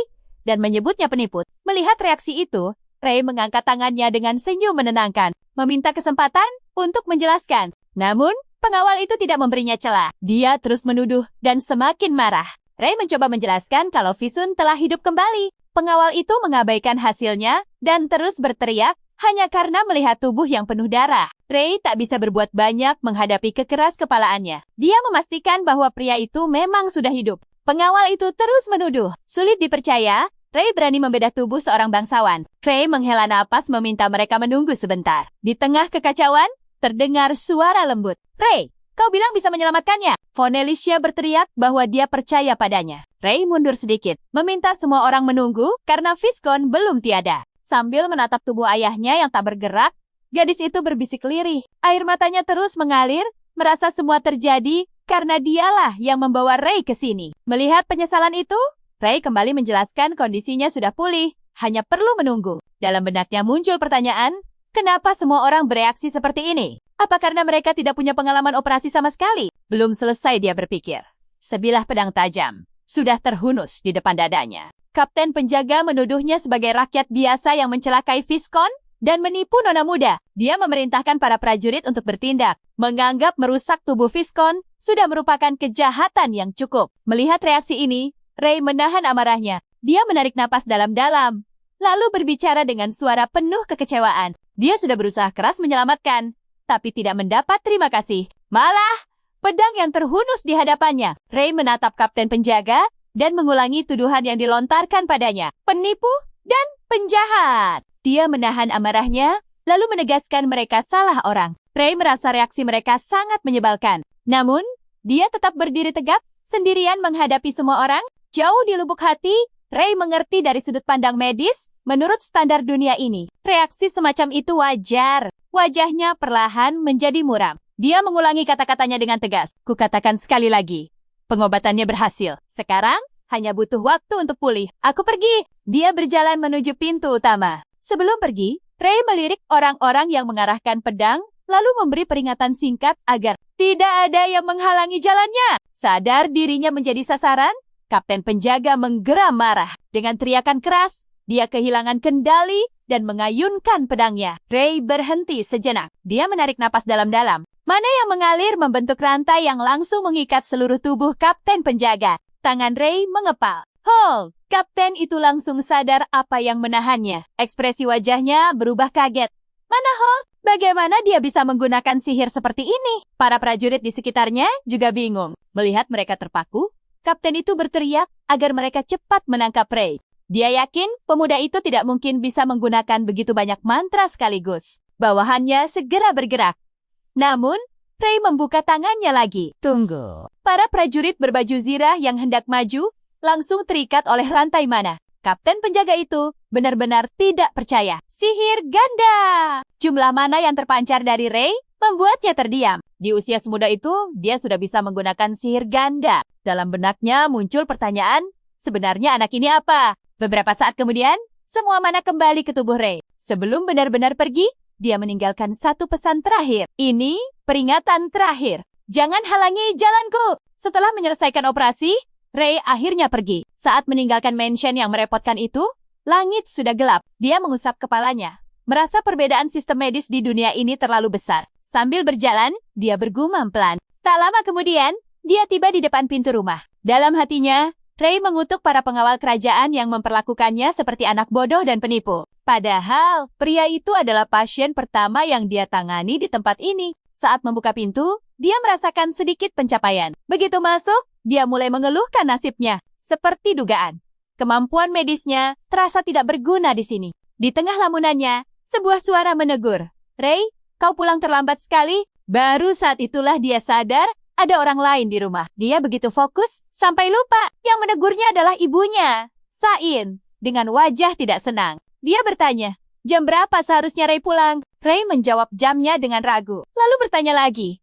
Speaker 1: dan menyebutnya penipu. Melihat reaksi itu, Ray mengangkat tangannya dengan senyum menenangkan, meminta kesempatan untuk menjelaskan. Namun, pengawal itu tidak memberinya celah. Dia terus menuduh dan semakin marah. Ray mencoba menjelaskan kalau Visun telah hidup kembali. Pengawal itu mengabaikan hasilnya dan terus berteriak hanya karena melihat tubuh yang penuh darah. Ray tak bisa berbuat banyak menghadapi kekeras kepalaannya. Dia memastikan bahwa pria itu memang sudah hidup. Pengawal itu terus menuduh. Sulit dipercaya, Ray berani membedah tubuh seorang bangsawan. Ray menghela napas meminta mereka menunggu sebentar. Di tengah kekacauan, terdengar suara lembut. Ray, kau bilang bisa menyelamatkannya. Vonelicia berteriak bahwa dia percaya padanya. Ray mundur sedikit, meminta semua orang menunggu karena Viscon belum tiada. Sambil menatap tubuh ayahnya yang tak bergerak, gadis itu berbisik lirih. Air matanya terus mengalir, merasa semua terjadi karena dialah yang membawa Ray ke sini. Melihat penyesalan itu, Ray kembali menjelaskan kondisinya sudah pulih, hanya perlu menunggu. Dalam benaknya muncul pertanyaan, kenapa semua orang bereaksi seperti ini? Apa karena mereka tidak punya pengalaman operasi sama sekali? Belum selesai dia berpikir. Sebilah pedang tajam sudah terhunus di depan dadanya. Kapten penjaga menuduhnya sebagai rakyat biasa yang mencelakai Viscon dan menipu nona muda. Dia memerintahkan para prajurit untuk bertindak, menganggap merusak tubuh Viscon sudah merupakan kejahatan yang cukup. Melihat reaksi ini, Ray menahan amarahnya. Dia menarik napas dalam-dalam, lalu berbicara dengan suara penuh kekecewaan. Dia sudah berusaha keras menyelamatkan, tapi tidak mendapat terima kasih. Malah, pedang yang terhunus di hadapannya. Ray menatap kapten penjaga dan mengulangi tuduhan yang dilontarkan padanya. Penipu dan penjahat. Dia menahan amarahnya, lalu menegaskan mereka salah orang. Ray merasa reaksi mereka sangat menyebalkan. Namun, dia tetap berdiri tegap, sendirian menghadapi semua orang. Jauh di lubuk hati, Ray mengerti dari sudut pandang medis, menurut standar dunia ini. Reaksi semacam itu wajar. Wajahnya perlahan menjadi muram. Dia mengulangi kata-katanya dengan tegas. Kukatakan sekali lagi. Pengobatannya berhasil. Sekarang, hanya butuh waktu untuk pulih. Aku pergi. Dia berjalan menuju pintu utama. Sebelum pergi, Ray melirik orang-orang yang mengarahkan pedang, lalu memberi peringatan singkat agar tidak ada yang menghalangi jalannya. Sadar dirinya menjadi sasaran, kapten penjaga menggeram marah. Dengan teriakan keras, dia kehilangan kendali dan mengayunkan pedangnya. Ray berhenti sejenak. Dia menarik napas dalam-dalam. Mana yang mengalir membentuk rantai yang langsung mengikat seluruh tubuh kapten penjaga. Tangan Ray mengepal. Hold! Kapten itu langsung sadar apa yang menahannya. Ekspresi wajahnya berubah kaget. Mana Hold? Bagaimana dia bisa menggunakan sihir seperti ini? Para prajurit di sekitarnya juga bingung. Melihat mereka terpaku, kapten itu berteriak agar mereka cepat menangkap Ray. Dia yakin pemuda itu tidak mungkin bisa menggunakan begitu banyak mantra sekaligus. Bawahannya segera bergerak. Namun, Ray membuka tangannya lagi.
Speaker 2: Tunggu.
Speaker 1: Para prajurit berbaju zirah yang hendak maju langsung terikat oleh rantai mana. Kapten penjaga itu benar-benar tidak percaya. Sihir ganda! Jumlah mana yang terpancar dari Ray membuatnya terdiam. Di usia semuda itu, dia sudah bisa menggunakan sihir ganda. Dalam benaknya muncul pertanyaan, sebenarnya anak ini apa? Beberapa saat kemudian, semua mana kembali ke tubuh Ray. Sebelum benar-benar pergi, dia meninggalkan satu pesan terakhir. Ini peringatan terakhir. Jangan halangi jalanku. Setelah menyelesaikan operasi, Ray akhirnya pergi. Saat meninggalkan mansion yang merepotkan itu, langit sudah gelap. Dia mengusap kepalanya. Merasa perbedaan sistem medis di dunia ini terlalu besar. Sambil berjalan, dia bergumam pelan. Tak lama kemudian, dia tiba di depan pintu rumah. Dalam hatinya, Ray mengutuk para pengawal kerajaan yang memperlakukannya seperti anak bodoh dan penipu. Padahal, pria itu adalah pasien pertama yang dia tangani di tempat ini. Saat membuka pintu, dia merasakan sedikit pencapaian. Begitu masuk, dia mulai mengeluhkan nasibnya. Seperti dugaan, kemampuan medisnya terasa tidak berguna di sini. Di tengah lamunannya, sebuah suara menegur. Ray, kau pulang terlambat sekali. Baru saat itulah dia sadar ada orang lain di rumah. Dia begitu fokus sampai lupa yang menegurnya adalah ibunya, Sain, dengan wajah tidak senang. Dia bertanya, jam berapa seharusnya Ray pulang? Ray menjawab jamnya dengan ragu. Lalu bertanya lagi,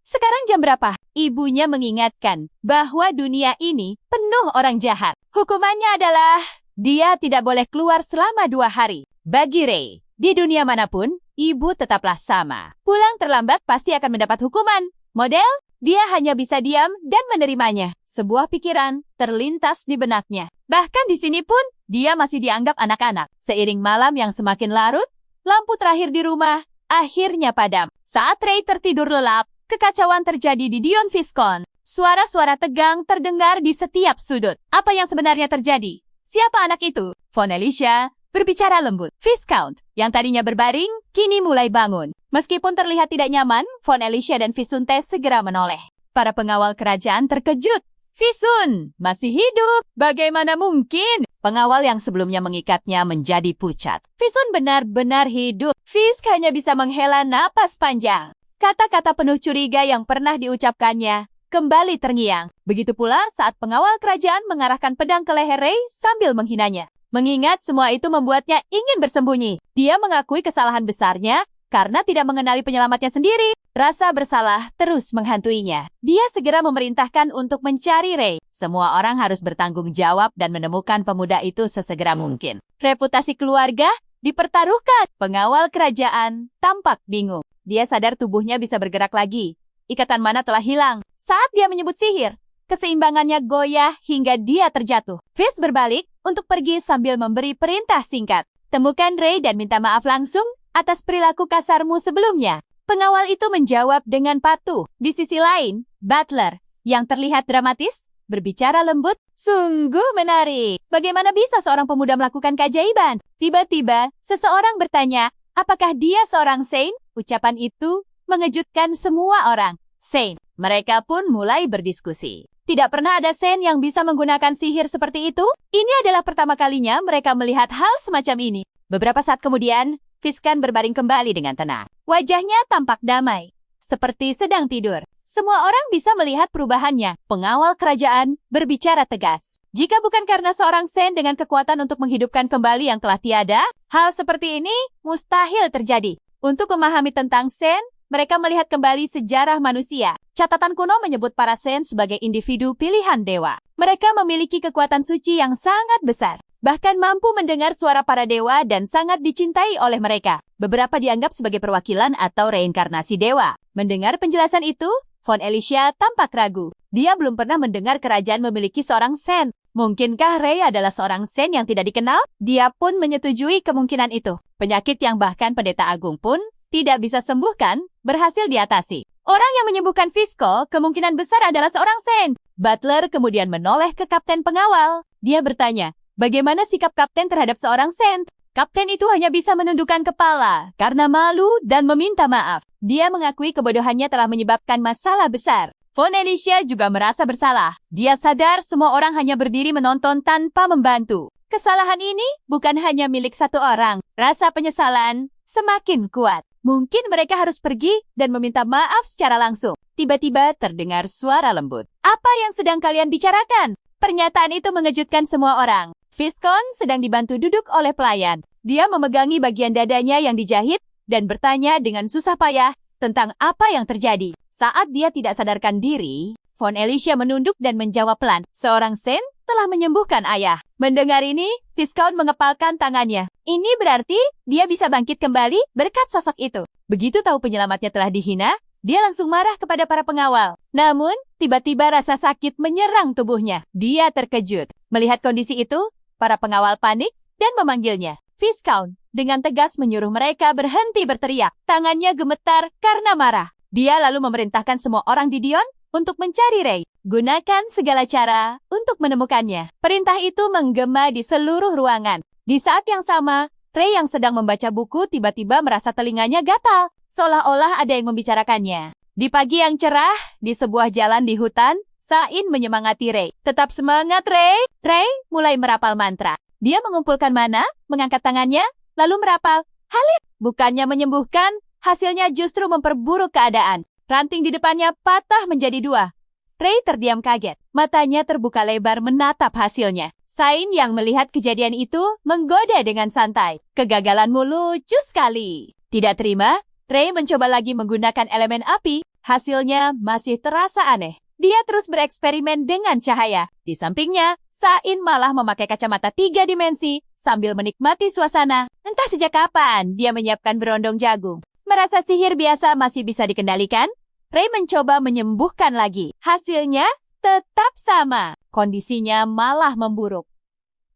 Speaker 1: sekarang jam berapa? Ibunya mengingatkan bahwa dunia ini penuh orang jahat. Hukumannya adalah dia tidak boleh keluar selama 2 hari. Bagi Ray, di dunia manapun, ibu tetaplah sama. Pulang terlambat pasti akan mendapat hukuman. Model, dia hanya bisa diam dan menerimanya. Sebuah pikiran terlintas di benaknya. Bahkan di sini pun, dia masih dianggap anak-anak. Seiring malam yang semakin larut, lampu terakhir di rumah akhirnya padam. Saat Ray tertidur lelap, kekacauan terjadi di Dion Viscount. Suara-suara tegang terdengar di setiap sudut. Apa yang sebenarnya terjadi? Siapa anak itu? Von Alicia berbicara lembut. Viscount, yang tadinya berbaring, kini mulai bangun. Meskipun terlihat tidak nyaman, Von Alicia dan Visunte segera menoleh. Para pengawal kerajaan terkejut. Visun, masih hidup. Bagaimana mungkin? Pengawal yang sebelumnya mengikatnya menjadi pucat. Visun benar-benar hidup. Fisk hanya bisa menghela napas panjang. Kata-kata penuh curiga yang pernah diucapkannya kembali terngiang. Begitu pula saat pengawal kerajaan mengarahkan pedang ke leher Ray sambil menghinanya. Mengingat semua itu membuatnya ingin bersembunyi. Dia mengakui kesalahan besarnya karena tidak mengenali penyelamatnya sendiri. Rasa bersalah terus menghantuinya. Dia segera memerintahkan untuk mencari Ray. Semua orang harus bertanggung jawab dan menemukan pemuda itu sesegera mungkin. Reputasi keluarga dipertaruhkan. Pengawal kerajaan tampak bingung. Dia sadar tubuhnya bisa bergerak lagi. Ikatan mana telah hilang. Saat dia menyebut sihir, keseimbangannya goyah hingga dia terjatuh. Fisk berbalik untuk pergi sambil memberi perintah singkat. Temukan Ray dan minta maaf langsung atas perilaku kasarmu sebelumnya. Pengawal itu menjawab dengan patuh. Di sisi lain, Butler, yang terlihat dramatis, berbicara lembut, sungguh menarik. Bagaimana bisa seorang pemuda melakukan keajaiban? Tiba-tiba, seseorang bertanya, apakah dia seorang saint? Ucapan itu mengejutkan semua orang. Saint. Mereka pun mulai berdiskusi. Tidak pernah ada saint yang bisa menggunakan sihir seperti itu. Ini adalah pertama kalinya mereka melihat hal semacam ini. Beberapa saat kemudian, Viskan berbaring kembali dengan tenang. Wajahnya tampak damai, seperti sedang tidur. Semua orang bisa melihat perubahannya. Pengawal kerajaan berbicara tegas. Jika bukan karena seorang saint dengan kekuatan untuk menghidupkan kembali yang telah tiada, hal seperti ini mustahil terjadi. Untuk memahami tentang saint, mereka melihat kembali sejarah manusia. Catatan kuno menyebut para saint sebagai individu pilihan dewa. Mereka memiliki kekuatan suci yang sangat besar. Bahkan mampu mendengar suara para dewa dan sangat dicintai oleh mereka. Beberapa dianggap sebagai perwakilan atau reinkarnasi dewa. Mendengar penjelasan itu, Von Alicia tampak ragu. Dia belum pernah mendengar kerajaan memiliki seorang saint. Mungkinkah Ray adalah seorang saint yang tidak dikenal? Dia pun menyetujui kemungkinan itu. Penyakit yang bahkan pendeta agung pun tidak bisa sembuhkan, berhasil diatasi. Orang yang menyembuhkan Visco kemungkinan besar adalah seorang saint. Butler kemudian menoleh ke kapten pengawal. Dia bertanya, bagaimana sikap kapten terhadap seorang saint? Kapten itu hanya bisa menundukkan kepala karena malu dan meminta maaf. Dia mengakui kebodohannya telah menyebabkan masalah besar. Von Alicia juga merasa bersalah. Dia sadar semua orang hanya berdiri menonton tanpa membantu. Kesalahan ini bukan hanya milik satu orang. Rasa penyesalan semakin kuat. Mungkin mereka harus pergi dan meminta maaf secara langsung. Tiba-tiba terdengar suara lembut. Apa yang sedang kalian bicarakan? Pernyataan itu mengejutkan semua orang. Viscount sedang dibantu duduk oleh pelayan. Dia memegangi bagian dadanya yang dijahit dan bertanya dengan susah payah tentang apa yang terjadi. Saat dia tidak sadarkan diri, Von Alicia menunduk dan menjawab pelan. Seorang Saint telah menyembuhkan ayah. Mendengar ini, Viscount mengepalkan tangannya. Ini berarti dia bisa bangkit kembali berkat sosok itu. Begitu tahu penyelamatnya telah dihina, dia langsung marah kepada para pengawal. Namun, tiba-tiba rasa sakit menyerang tubuhnya. Dia terkejut. Melihat kondisi itu, para pengawal panik dan memanggilnya. Viscount dengan tegas menyuruh mereka berhenti berteriak. Tangannya gemetar karena marah. Dia lalu memerintahkan semua orang di Dion untuk mencari Ray. Gunakan segala cara untuk menemukannya. Perintah itu menggema di seluruh ruangan. Di saat yang sama, Ray yang sedang membaca buku tiba-tiba merasa telinganya gatal. Seolah-olah ada yang membicarakannya. Di pagi yang cerah, di sebuah jalan di hutan, Sain menyemangati Ray. Tetap semangat, Ray! Ray mulai merapal mantra. Dia mengumpulkan mana, mengangkat tangannya, lalu merapal. Halid! Bukannya menyembuhkan, hasilnya justru memperburuk keadaan. Ranting di depannya patah menjadi dua. Ray terdiam kaget. Matanya terbuka lebar menatap hasilnya. Sain yang melihat kejadian itu menggoda dengan santai. Kegagalanmu lucu sekali. Tidak terima, Ray mencoba lagi menggunakan elemen api. Hasilnya masih terasa aneh. Dia terus bereksperimen dengan cahaya. Di sampingnya, Sain malah memakai kacamata 3 dimensi sambil menikmati suasana. Entah sejak kapan dia menyiapkan berondong jagung. Merasa sihir biasa masih bisa dikendalikan, Ray mencoba menyembuhkan lagi. Hasilnya tetap sama. Kondisinya malah memburuk.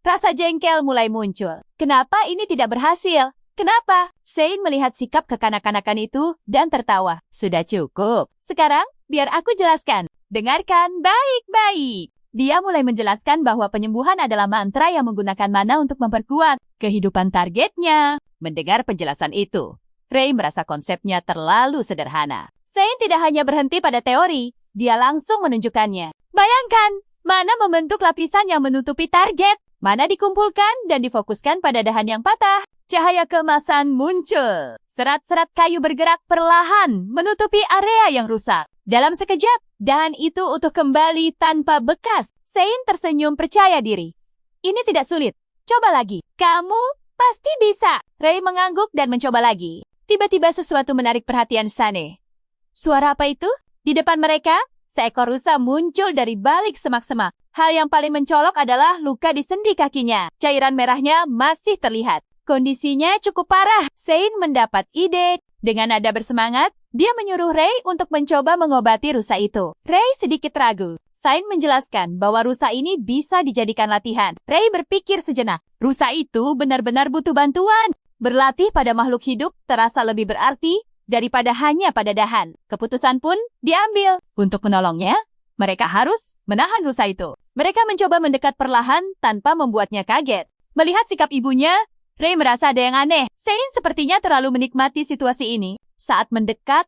Speaker 1: Rasa jengkel mulai muncul. Kenapa ini tidak berhasil? Kenapa? Sain melihat sikap kekanak-kanakan itu dan tertawa. Sudah cukup. Sekarang, biar aku jelaskan. Dengarkan baik-baik. Dia mulai menjelaskan bahwa penyembuhan adalah mantra yang menggunakan mana untuk memperkuat kehidupan targetnya. Mendengar penjelasan itu, Ray merasa konsepnya terlalu sederhana. Sain tidak hanya berhenti pada teori, dia langsung menunjukkannya. Bayangkan, mana membentuk lapisan yang menutupi target, mana dikumpulkan dan difokuskan pada dahan yang patah. Cahaya keemasan muncul. Serat-serat kayu bergerak perlahan menutupi area yang rusak. Dalam sekejap, dahan itu utuh kembali tanpa bekas. Sain tersenyum percaya diri. Ini tidak sulit. Coba lagi. Kamu pasti bisa. Ray mengangguk dan mencoba lagi. Tiba-tiba sesuatu menarik perhatian Sane. Suara apa itu? Di depan mereka, seekor rusa muncul dari balik semak-semak. Hal yang paling mencolok adalah luka di sendi kakinya. Cairan merahnya masih terlihat. Kondisinya cukup parah. Sain mendapat ide. Dengan nada bersemangat, dia menyuruh Ray untuk mencoba mengobati rusa itu. Ray sedikit ragu. Sain menjelaskan bahwa rusa ini bisa dijadikan latihan. Ray berpikir sejenak. Rusa itu benar-benar butuh bantuan. Berlatih pada makhluk hidup terasa lebih berarti daripada hanya pada dahan. Keputusan pun diambil. Untuk menolongnya, mereka harus menahan rusa itu. Mereka mencoba mendekat perlahan tanpa membuatnya kaget. Melihat sikap ibunya, Ray merasa ada yang aneh. Sain sepertinya terlalu menikmati situasi ini. Saat mendekat,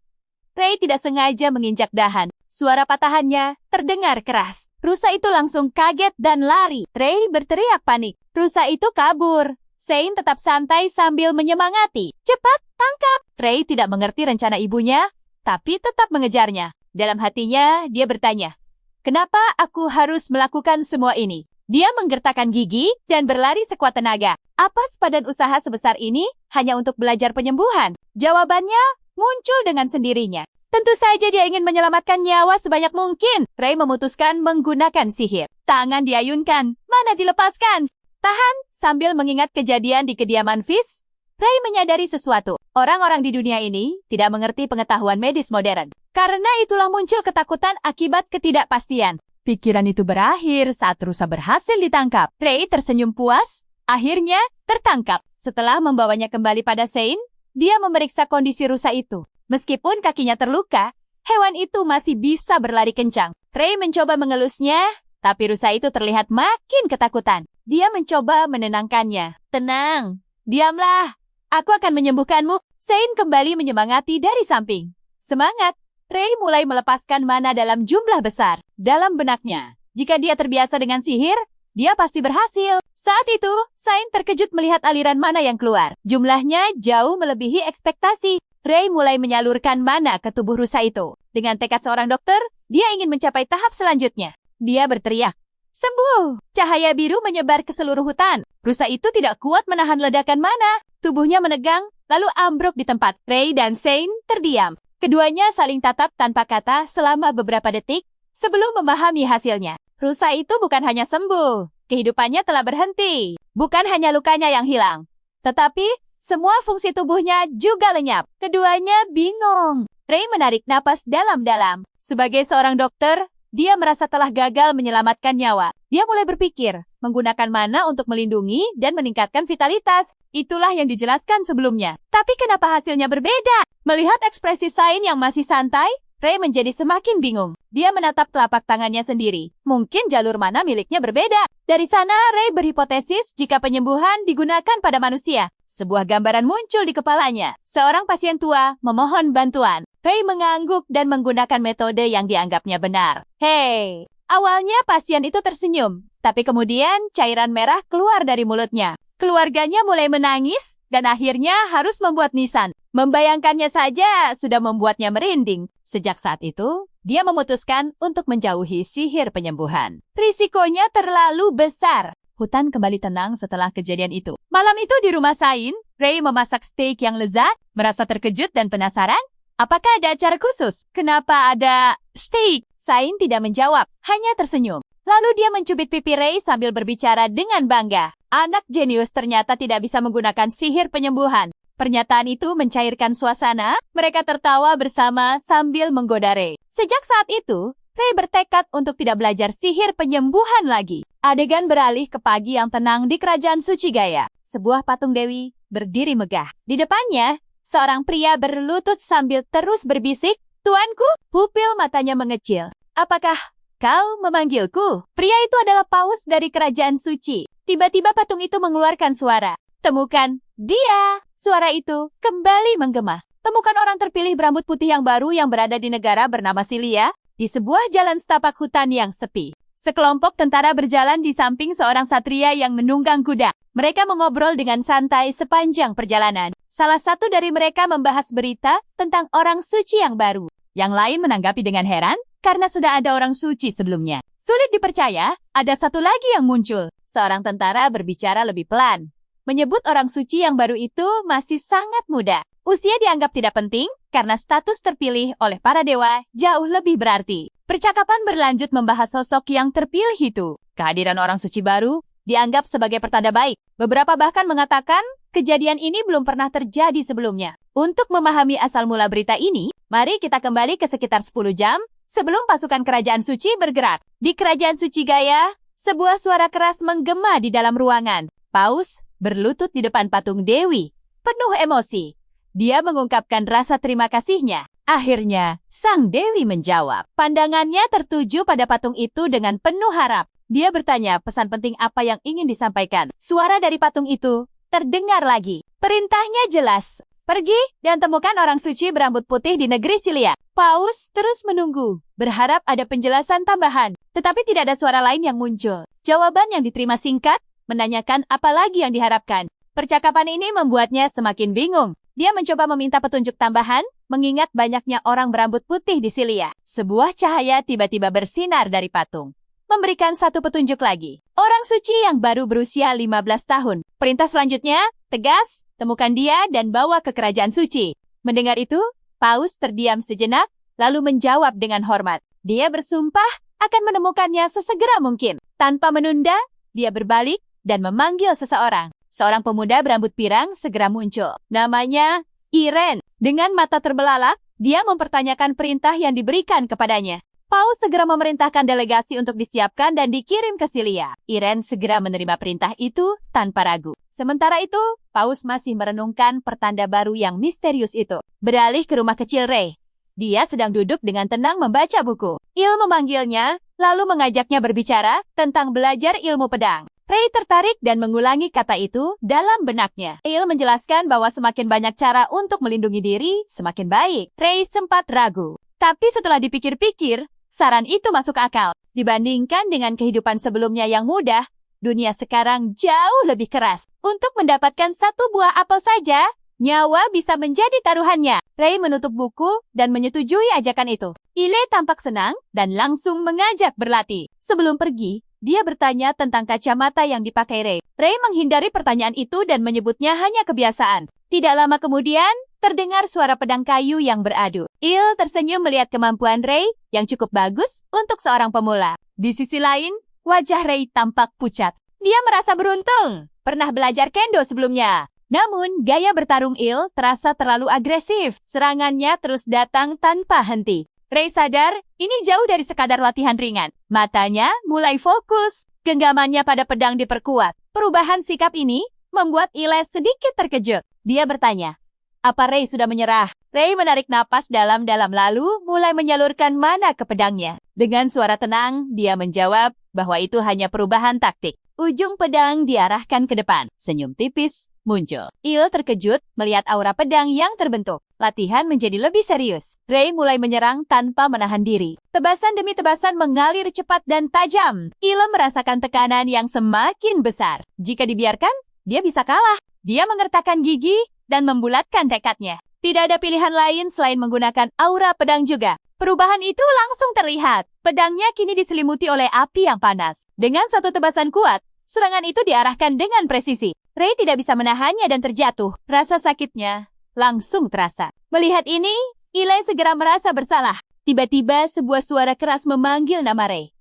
Speaker 1: Ray tidak sengaja menginjak dahan. Suara patahannya terdengar keras. Rusa itu langsung kaget dan lari. Ray berteriak panik. Rusa itu kabur. Sain tetap santai sambil menyemangati. Cepat, tangkap! Ray tidak mengerti rencana ibunya, tapi tetap mengejarnya. Dalam hatinya, dia bertanya, kenapa aku harus melakukan semua ini? Dia menggertakkan gigi dan berlari sekuat tenaga. Apa sepadan usaha sebesar ini hanya untuk belajar penyembuhan? Jawabannya muncul dengan sendirinya. Tentu saja dia ingin menyelamatkan nyawa sebanyak mungkin. Ray memutuskan menggunakan sihir. Tangan diayunkan, mana dilepaskan. Tahan, sambil mengingat kejadian di kediaman Fizz, Ray menyadari sesuatu. Orang-orang di dunia ini tidak mengerti pengetahuan medis modern. Karena itulah muncul ketakutan akibat ketidakpastian. Pikiran itu berakhir saat rusa berhasil ditangkap. Ray tersenyum puas, akhirnya tertangkap. Setelah membawanya kembali pada Sain, dia memeriksa kondisi rusa itu. Meskipun kakinya terluka, hewan itu masih bisa berlari kencang. Ray mencoba mengelusnya, tapi rusa itu terlihat makin ketakutan. Dia mencoba menenangkannya. Tenang, diamlah. Aku akan menyembuhkanmu. Sain kembali menyemangati dari samping. Semangat. Ray mulai melepaskan mana dalam jumlah besar. Dalam benaknya, jika dia terbiasa dengan sihir, Dia pasti berhasil. Saat itu, Sain terkejut melihat aliran mana yang keluar. Jumlahnya jauh melebihi ekspektasi. Ray mulai menyalurkan mana ke tubuh rusa itu. Dengan tekad seorang dokter, dia ingin mencapai tahap selanjutnya. Dia berteriak, "Sembuh!" Cahaya biru menyebar ke seluruh hutan. Rusa itu tidak kuat menahan ledakan mana. Tubuhnya menegang, lalu ambruk di tempat. Ray dan Sain terdiam. Keduanya saling tatap tanpa kata selama beberapa detik sebelum memahami hasilnya. Rusa itu bukan hanya sembuh, kehidupannya telah berhenti. Bukan hanya lukanya yang hilang, tetapi semua fungsi tubuhnya juga lenyap. Keduanya bingung. Ray menarik napas dalam-dalam. Sebagai seorang dokter, dia merasa telah gagal menyelamatkan nyawa. Dia mulai berpikir, menggunakan mana untuk melindungi dan meningkatkan vitalitas. Itulah yang dijelaskan sebelumnya. Tapi kenapa hasilnya berbeda? Melihat ekspresi Sain yang masih santai, Ray menjadi semakin bingung. Dia menatap telapak tangannya sendiri. Mungkin jalur mana miliknya berbeda. Dari sana, Ray berhipotesis jika penyembuhan digunakan pada manusia. Sebuah gambaran muncul di kepalanya. Seorang pasien tua memohon bantuan. Ray mengangguk dan menggunakan metode yang dianggapnya benar. Hei! Awalnya pasien itu tersenyum, tapi kemudian cairan merah keluar dari mulutnya. Keluarganya mulai menangis dan akhirnya harus membuat nisan. Membayangkannya saja sudah membuatnya merinding. Sejak saat itu, dia memutuskan untuk menjauhi sihir penyembuhan. Risikonya terlalu besar. Hutan kembali tenang setelah kejadian itu. Malam itu di rumah Sain, Ray memasak steak yang lezat, merasa terkejut dan penasaran. Apakah ada acara khusus? Kenapa ada steak? Sain tidak menjawab, hanya tersenyum. Lalu dia mencubit pipi Ray sambil berbicara dengan bangga. Anak jenius ternyata tidak bisa menggunakan sihir penyembuhan. Pernyataan itu mencairkan suasana, mereka tertawa bersama sambil menggoda Ray. Sejak saat itu, Ray bertekad untuk tidak belajar sihir penyembuhan lagi. Adegan beralih ke pagi yang tenang di kerajaan Suci Gaya. Sebuah patung dewi berdiri megah. Di depannya, seorang pria berlutut sambil terus berbisik, "Tuanku," pupil matanya mengecil. "Apakah kau memanggilku?" Pria itu adalah paus dari kerajaan suci. Tiba-tiba patung itu mengeluarkan suara. "Temukan dia!" Suara itu kembali menggema. Temukan orang terpilih berambut putih yang baru yang berada di negara bernama Silia, di sebuah jalan setapak hutan yang sepi. Sekelompok tentara berjalan di samping seorang satria yang menunggang kuda. Mereka mengobrol dengan santai sepanjang perjalanan. Salah satu dari mereka membahas berita tentang orang suci yang baru. Yang lain menanggapi dengan heran karena sudah ada orang suci sebelumnya. Sulit dipercaya, ada satu lagi yang muncul. Seorang tentara berbicara lebih pelan. Menyebut orang suci yang baru itu masih sangat muda. Usia dianggap tidak penting karena status terpilih oleh para dewa jauh lebih berarti. Percakapan berlanjut membahas sosok yang terpilih itu. Kehadiran orang suci baru dianggap sebagai pertanda baik. Beberapa bahkan mengatakan kejadian ini belum pernah terjadi sebelumnya. Untuk memahami asal mula berita ini, mari kita kembali ke sekitar 10 jam sebelum pasukan kerajaan suci bergerak. Di kerajaan Suci Gaya, sebuah suara keras menggema di dalam ruangan. Paus berlutut di depan patung dewi, penuh emosi. Dia mengungkapkan rasa terima kasihnya. Akhirnya, sang dewi menjawab. Pandangannya tertuju pada patung itu dengan penuh harap. Dia bertanya pesan penting apa yang ingin disampaikan. Suara dari patung itu terdengar lagi. Perintahnya jelas. Pergi dan temukan orang suci berambut putih di negeri Silia. Paus terus menunggu, berharap ada penjelasan tambahan. Tetapi tidak ada suara lain yang muncul. Jawaban yang diterima singkat, menanyakan apa lagi yang diharapkan. Percakapan ini membuatnya semakin bingung. Dia mencoba meminta petunjuk tambahan, mengingat banyaknya orang berambut putih di Silia. Sebuah cahaya tiba-tiba bersinar dari patung, memberikan satu petunjuk lagi. Orang suci yang baru berusia 15 tahun. Perintah selanjutnya, tegas, temukan dia dan bawa ke kerajaan suci. Mendengar itu, Paus terdiam sejenak, lalu menjawab dengan hormat. Dia bersumpah akan menemukannya sesegera mungkin. Tanpa menunda, dia berbalik dan memanggil seseorang. Seorang pemuda berambut pirang segera muncul. Namanya Iren. Dengan mata terbelalak, dia mempertanyakan perintah yang diberikan kepadanya. Paus segera memerintahkan delegasi untuk disiapkan dan dikirim ke Silia. Iren segera menerima perintah itu tanpa ragu. Sementara itu, Paus masih merenungkan pertanda baru yang misterius itu. Beralih ke rumah kecil Ray. Dia sedang duduk dengan tenang membaca buku. Il memanggilnya, lalu mengajaknya berbicara tentang belajar ilmu pedang. Ray tertarik dan mengulangi kata itu dalam benaknya. Il menjelaskan bahwa semakin banyak cara untuk melindungi diri, semakin baik. Ray sempat ragu. Tapi setelah dipikir-pikir, saran itu masuk akal. Dibandingkan dengan kehidupan sebelumnya yang mudah, Dunia sekarang jauh lebih keras. Untuk mendapatkan satu buah apel saja, nyawa bisa menjadi taruhannya. Ray menutup buku dan menyetujui ajakan itu. Ile tampak senang dan langsung mengajak berlatih. Sebelum pergi, dia bertanya tentang kacamata yang dipakai Ray. Ray menghindari pertanyaan itu dan menyebutnya hanya kebiasaan. Tidak lama kemudian, terdengar suara pedang kayu yang beradu. Il tersenyum melihat kemampuan Ray yang cukup bagus untuk seorang pemula. Di sisi lain, wajah Ray tampak pucat. Dia merasa beruntung, pernah belajar kendo sebelumnya. Namun, gaya bertarung Il terasa terlalu agresif. Serangannya terus datang tanpa henti. Ray sadar, ini jauh dari sekadar latihan ringan. Matanya mulai fokus, genggamannya pada pedang diperkuat. Perubahan sikap ini membuat Ile sedikit terkejut. Dia bertanya, apa Ray sudah menyerah? Ray menarik napas dalam-dalam lalu mulai menyalurkan mana ke pedangnya. Dengan suara tenang, dia menjawab bahwa itu hanya perubahan taktik. Ujung pedang diarahkan ke depan. Senyum tipis muncul. Il terkejut melihat aura pedang yang terbentuk. Latihan menjadi lebih serius. Ray mulai menyerang tanpa menahan diri. Tebasan demi tebasan mengalir cepat dan tajam. Il merasakan tekanan yang semakin besar. Jika dibiarkan, dia bisa kalah. Dia mengertakkan gigi dan membulatkan tekadnya. Tidak ada pilihan lain selain menggunakan aura pedang juga. Perubahan itu langsung terlihat. Pedangnya kini diselimuti oleh api yang panas. Dengan satu tebasan kuat, serangan itu diarahkan dengan presisi. Ray tidak bisa menahannya dan terjatuh. Rasa sakitnya langsung terasa. Melihat ini, Ile segera merasa bersalah. Tiba-tiba sebuah suara keras memanggil nama Ray.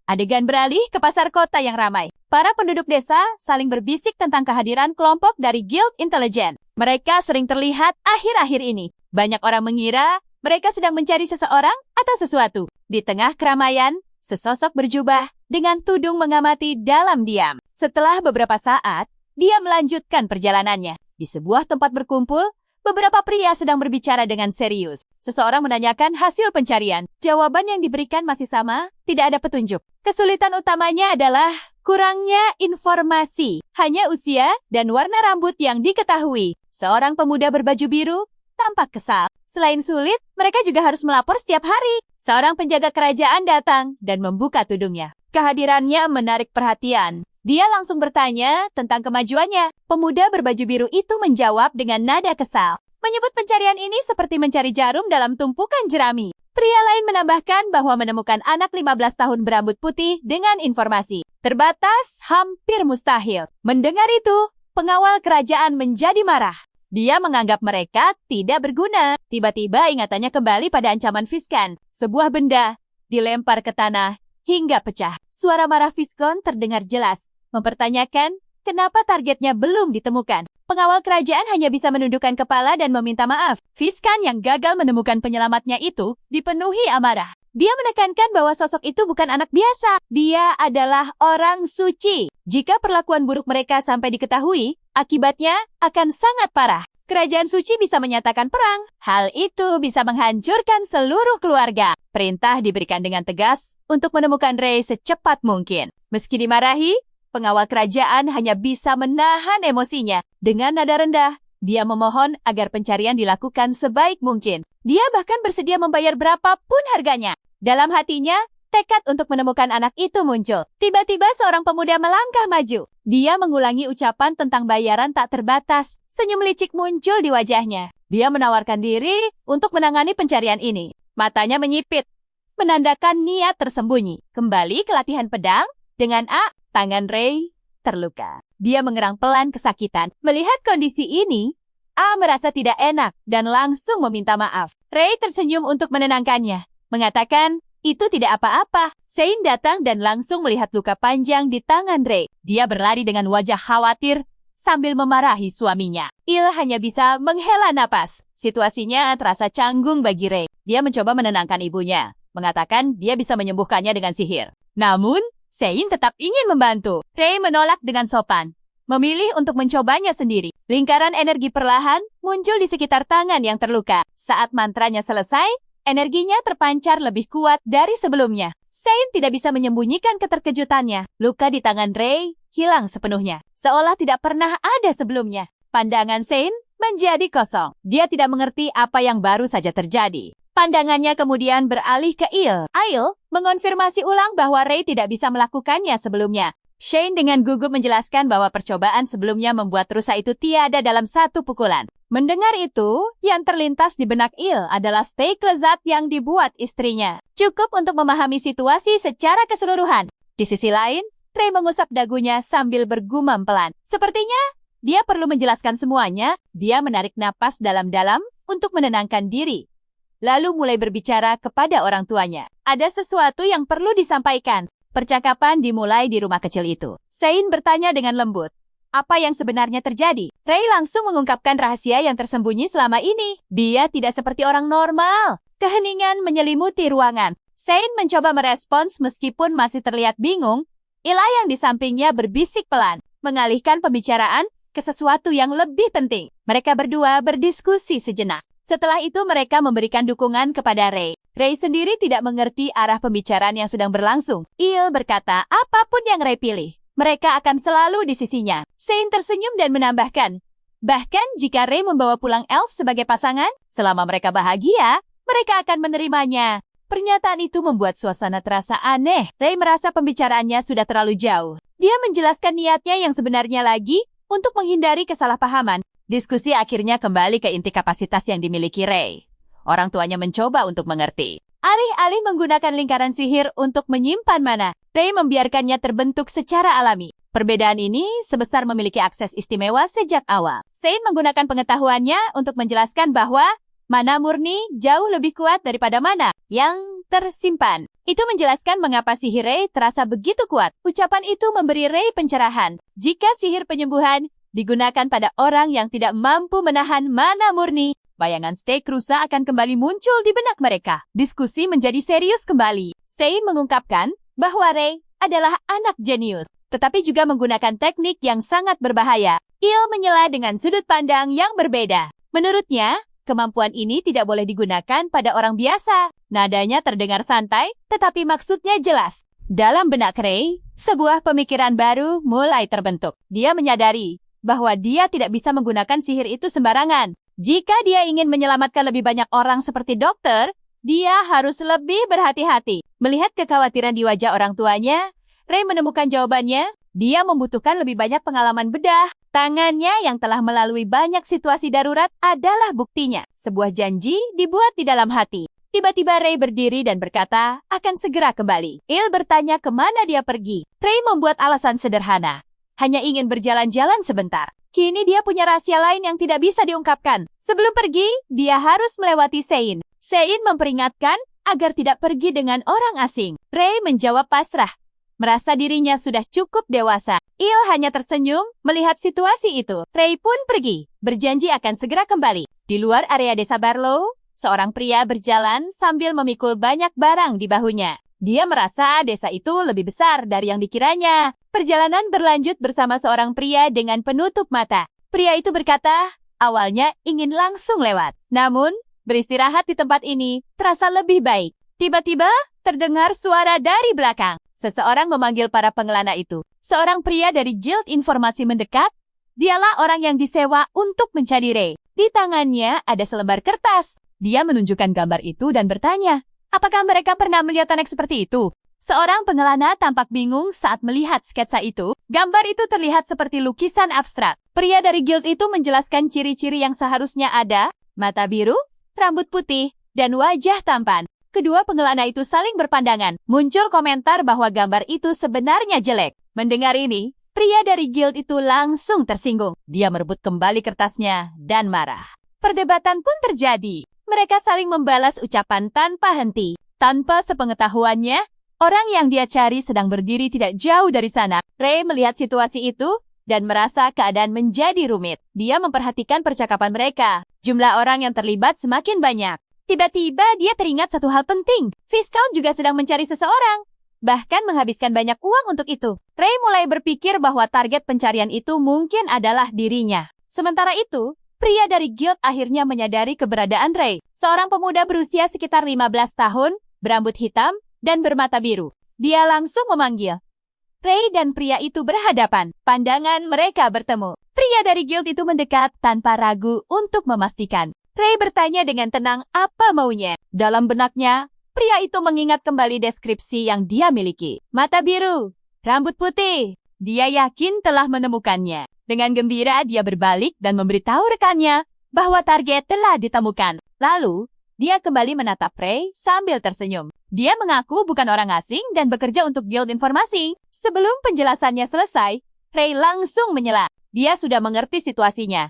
Speaker 1: Adegan beralih ke pasar kota yang ramai. Para penduduk desa saling berbisik tentang kehadiran kelompok dari Guild Intelijen. Mereka sering terlihat akhir-akhir ini. Banyak orang mengira mereka sedang mencari seseorang atau sesuatu. Di tengah keramaian, sesosok berjubah dengan tudung mengamati dalam diam. Setelah beberapa saat, dia melanjutkan perjalanannya. Di sebuah tempat berkumpul, beberapa pria sedang berbicara dengan serius. Seseorang menanyakan hasil pencarian. Jawaban yang diberikan masih sama, tidak ada petunjuk. Kesulitan utamanya adalah kurangnya informasi. Hanya usia dan warna rambut yang diketahui. Seorang pemuda berbaju biru tampak kesal. Selain sulit, mereka juga harus melapor setiap hari. Seorang penjaga kerajaan datang dan membuka tudungnya. Kehadirannya menarik perhatian. Dia langsung bertanya tentang kemajuannya. Pemuda berbaju biru itu menjawab dengan nada kesal. Menyebut pencarian ini seperti mencari jarum dalam tumpukan jerami. Pria lain menambahkan bahwa menemukan anak 15 tahun berambut putih dengan informasi terbatas hampir mustahil. Mendengar itu, pengawal kerajaan menjadi marah. Dia menganggap mereka tidak berguna. Tiba-tiba ingatannya kembali pada ancaman Viskan. Sebuah benda dilempar ke tanah hingga pecah. Suara marah Viscon terdengar jelas, mempertanyakan kenapa targetnya belum ditemukan. Pengawal kerajaan hanya bisa menundukkan kepala dan meminta maaf. Viskan yang gagal menemukan penyelamatnya itu dipenuhi amarah. Dia menekankan bahwa sosok itu bukan anak biasa. Dia adalah orang suci. Jika perlakuan buruk mereka sampai diketahui, akibatnya akan sangat parah. Kerajaan suci bisa menyatakan perang. Hal itu bisa menghancurkan seluruh keluarga. Perintah diberikan dengan tegas untuk menemukan Ray secepat mungkin. Meski dimarahi, pengawal kerajaan hanya bisa menahan emosinya. Dengan nada rendah, dia memohon agar pencarian dilakukan sebaik mungkin. Dia bahkan bersedia membayar berapapun harganya. Dalam hatinya, tekad untuk menemukan anak itu muncul. Tiba-tiba seorang pemuda melangkah maju. Dia mengulangi ucapan tentang bayaran tak terbatas. Senyum licik muncul di wajahnya. Dia menawarkan diri untuk menangani pencarian ini. Matanya menyipit, menandakan niat tersembunyi. Kembali ke latihan pedang, dengan tangan Ray terluka. Dia mengerang pelan kesakitan. Melihat kondisi ini, merasa tidak enak dan langsung meminta maaf. Ray tersenyum untuk menenangkannya, mengatakan, itu tidak apa-apa. Sein datang dan langsung melihat luka panjang di tangan Ray. Dia berlari dengan wajah khawatir sambil memarahi suaminya. Il hanya bisa menghela napas. Situasinya terasa canggung bagi Ray. Dia mencoba menenangkan ibunya, mengatakan dia bisa menyembuhkannya dengan sihir. Namun, Sein tetap ingin membantu. Ray menolak dengan sopan, memilih untuk mencobanya sendiri. Lingkaran energi perlahan muncul di sekitar tangan yang terluka. Saat mantranya selesai, energinya terpancar lebih kuat dari sebelumnya. Sein tidak bisa menyembunyikan keterkejutannya. Luka di tangan Ray hilang sepenuhnya, seolah tidak pernah ada sebelumnya. Pandangan Sein menjadi kosong. Dia tidak mengerti apa yang baru saja terjadi. Pandangannya kemudian beralih ke Il. Il mengonfirmasi ulang bahwa Ray tidak bisa melakukannya sebelumnya. Shane dengan gugup menjelaskan bahwa percobaan sebelumnya membuat rusa itu tiada dalam satu pukulan. Mendengar itu, yang terlintas di benak Il adalah steak lezat yang dibuat istrinya. Cukup untuk memahami situasi secara keseluruhan. Di sisi lain, Ray mengusap dagunya sambil bergumam pelan. Sepertinya, dia perlu menjelaskan semuanya. Dia menarik napas dalam-dalam untuk menenangkan diri. Lalu mulai berbicara kepada orang tuanya. Ada sesuatu yang perlu disampaikan. Percakapan dimulai di rumah kecil itu. Shane bertanya dengan lembut. Apa yang sebenarnya terjadi? Ray langsung mengungkapkan rahasia yang tersembunyi selama ini. Dia tidak seperti orang normal. Keheningan menyelimuti ruangan. Shane mencoba merespons meskipun masih terlihat bingung. Ila yang di sampingnya berbisik pelan, mengalihkan pembicaraan ke sesuatu yang lebih penting. Mereka berdua berdiskusi sejenak. Setelah itu mereka memberikan dukungan kepada Ray. Ray sendiri tidak mengerti arah pembicaraan yang sedang berlangsung. Il berkata, apapun yang Ray pilih, mereka akan selalu di sisinya. Shane tersenyum dan menambahkan, bahkan jika Ray membawa pulang Elf sebagai pasangan, selama mereka bahagia, mereka akan menerimanya. Pernyataan itu membuat suasana terasa aneh. Ray merasa pembicaraannya sudah terlalu jauh. Dia menjelaskan niatnya yang sebenarnya lagi untuk menghindari kesalahpahaman. Diskusi akhirnya kembali ke inti kapasitas yang dimiliki Ray. Orang tuanya mencoba untuk mengerti. Alih-alih menggunakan lingkaran sihir untuk menyimpan mana, Ray membiarkannya terbentuk secara alami. Perbedaan ini sebesar memiliki akses istimewa sejak awal. Shane menggunakan pengetahuannya untuk menjelaskan bahwa mana murni jauh lebih kuat daripada mana yang tersimpan. Itu menjelaskan mengapa sihir Ray terasa begitu kuat. Ucapan itu memberi Ray pencerahan. Jika sihir penyembuhan digunakan pada orang yang tidak mampu menahan mana murni, bayangan steak rusa akan kembali muncul di benak mereka. Diskusi menjadi serius kembali. Shane mengungkapkan bahwa Ray adalah anak jenius, tetapi juga menggunakan teknik yang sangat berbahaya. Il menyela dengan sudut pandang yang berbeda. Menurutnya, kemampuan ini tidak boleh digunakan pada orang biasa. Nadanya terdengar santai, tetapi maksudnya jelas. Dalam benak Ray, sebuah pemikiran baru mulai terbentuk. Dia menyadari bahwa dia tidak bisa menggunakan sihir itu sembarangan. Jika dia ingin menyelamatkan lebih banyak orang seperti dokter, dia harus lebih berhati-hati. Melihat kekhawatiran di wajah orang tuanya, Ray menemukan jawabannya. Dia membutuhkan lebih banyak pengalaman bedah. Tangannya yang telah melalui banyak situasi darurat adalah buktinya. Sebuah janji dibuat di dalam hati. Tiba-tiba Ray berdiri dan berkata, akan segera kembali. Il bertanya kemana dia pergi. Ray membuat alasan sederhana. Hanya ingin berjalan-jalan sebentar. Kini dia punya rahasia lain yang tidak bisa diungkapkan. Sebelum pergi, dia harus melewati Shane. Shane memperingatkan agar tidak pergi dengan orang asing. Ray menjawab pasrah. Merasa dirinya sudah cukup dewasa. Il hanya tersenyum melihat situasi itu. Ray pun pergi, berjanji akan segera kembali. Di luar area desa Barlow, seorang pria berjalan sambil memikul banyak barang di bahunya. Dia merasa desa itu lebih besar dari yang dikiranya. Perjalanan berlanjut bersama seorang pria dengan penutup mata. Pria itu berkata, awalnya ingin langsung lewat. Namun, beristirahat di tempat ini terasa lebih baik. Tiba-tiba, terdengar suara dari belakang. Seseorang memanggil para pengelana itu. Seorang pria dari Guild Informasi mendekat. Dialah orang yang disewa untuk mencari Ray. Di tangannya ada selembar kertas. Dia menunjukkan gambar itu dan bertanya, apakah mereka pernah melihat anak seperti itu? Seorang pengelana tampak bingung saat melihat sketsa itu. Gambar itu terlihat seperti lukisan abstrak. Pria dari Guild itu menjelaskan ciri-ciri yang seharusnya ada. Mata biru, rambut putih, dan wajah tampan. Kedua pengelana itu saling berpandangan. Muncul komentar bahwa gambar itu sebenarnya jelek. Mendengar ini, pria dari Guild itu langsung tersinggung. Dia merebut kembali kertasnya dan marah. Perdebatan pun terjadi. Mereka saling membalas ucapan tanpa henti. Tanpa sepengetahuannya, orang yang dia cari sedang berdiri tidak jauh dari sana. Ray melihat situasi itu dan merasa keadaan menjadi rumit. Dia memperhatikan percakapan mereka. Jumlah orang yang terlibat semakin banyak. Tiba-tiba dia teringat satu hal penting. Viscount juga sedang mencari seseorang. Bahkan menghabiskan banyak uang untuk itu. Ray mulai berpikir bahwa target pencarian itu mungkin adalah dirinya. Sementara itu, pria dari Guild akhirnya menyadari keberadaan Ray. Seorang pemuda berusia sekitar 15 tahun, berambut hitam, dan bermata biru. Dia langsung memanggil. Ray dan pria itu berhadapan. Pandangan mereka bertemu. Pria dari Guild itu mendekat tanpa ragu untuk memastikan. Ray bertanya dengan tenang apa maunya. Dalam benaknya, pria itu mengingat kembali deskripsi yang dia miliki. Mata biru, rambut putih, Dia yakin telah menemukannya. Dengan gembira, dia berbalik dan memberitahu rekannya bahwa target telah ditemukan. Lalu, dia kembali menatap Ray sambil tersenyum. Dia mengaku bukan orang asing dan bekerja untuk Guild Informasi. Sebelum penjelasannya selesai, Ray langsung menyela. Dia sudah mengerti situasinya.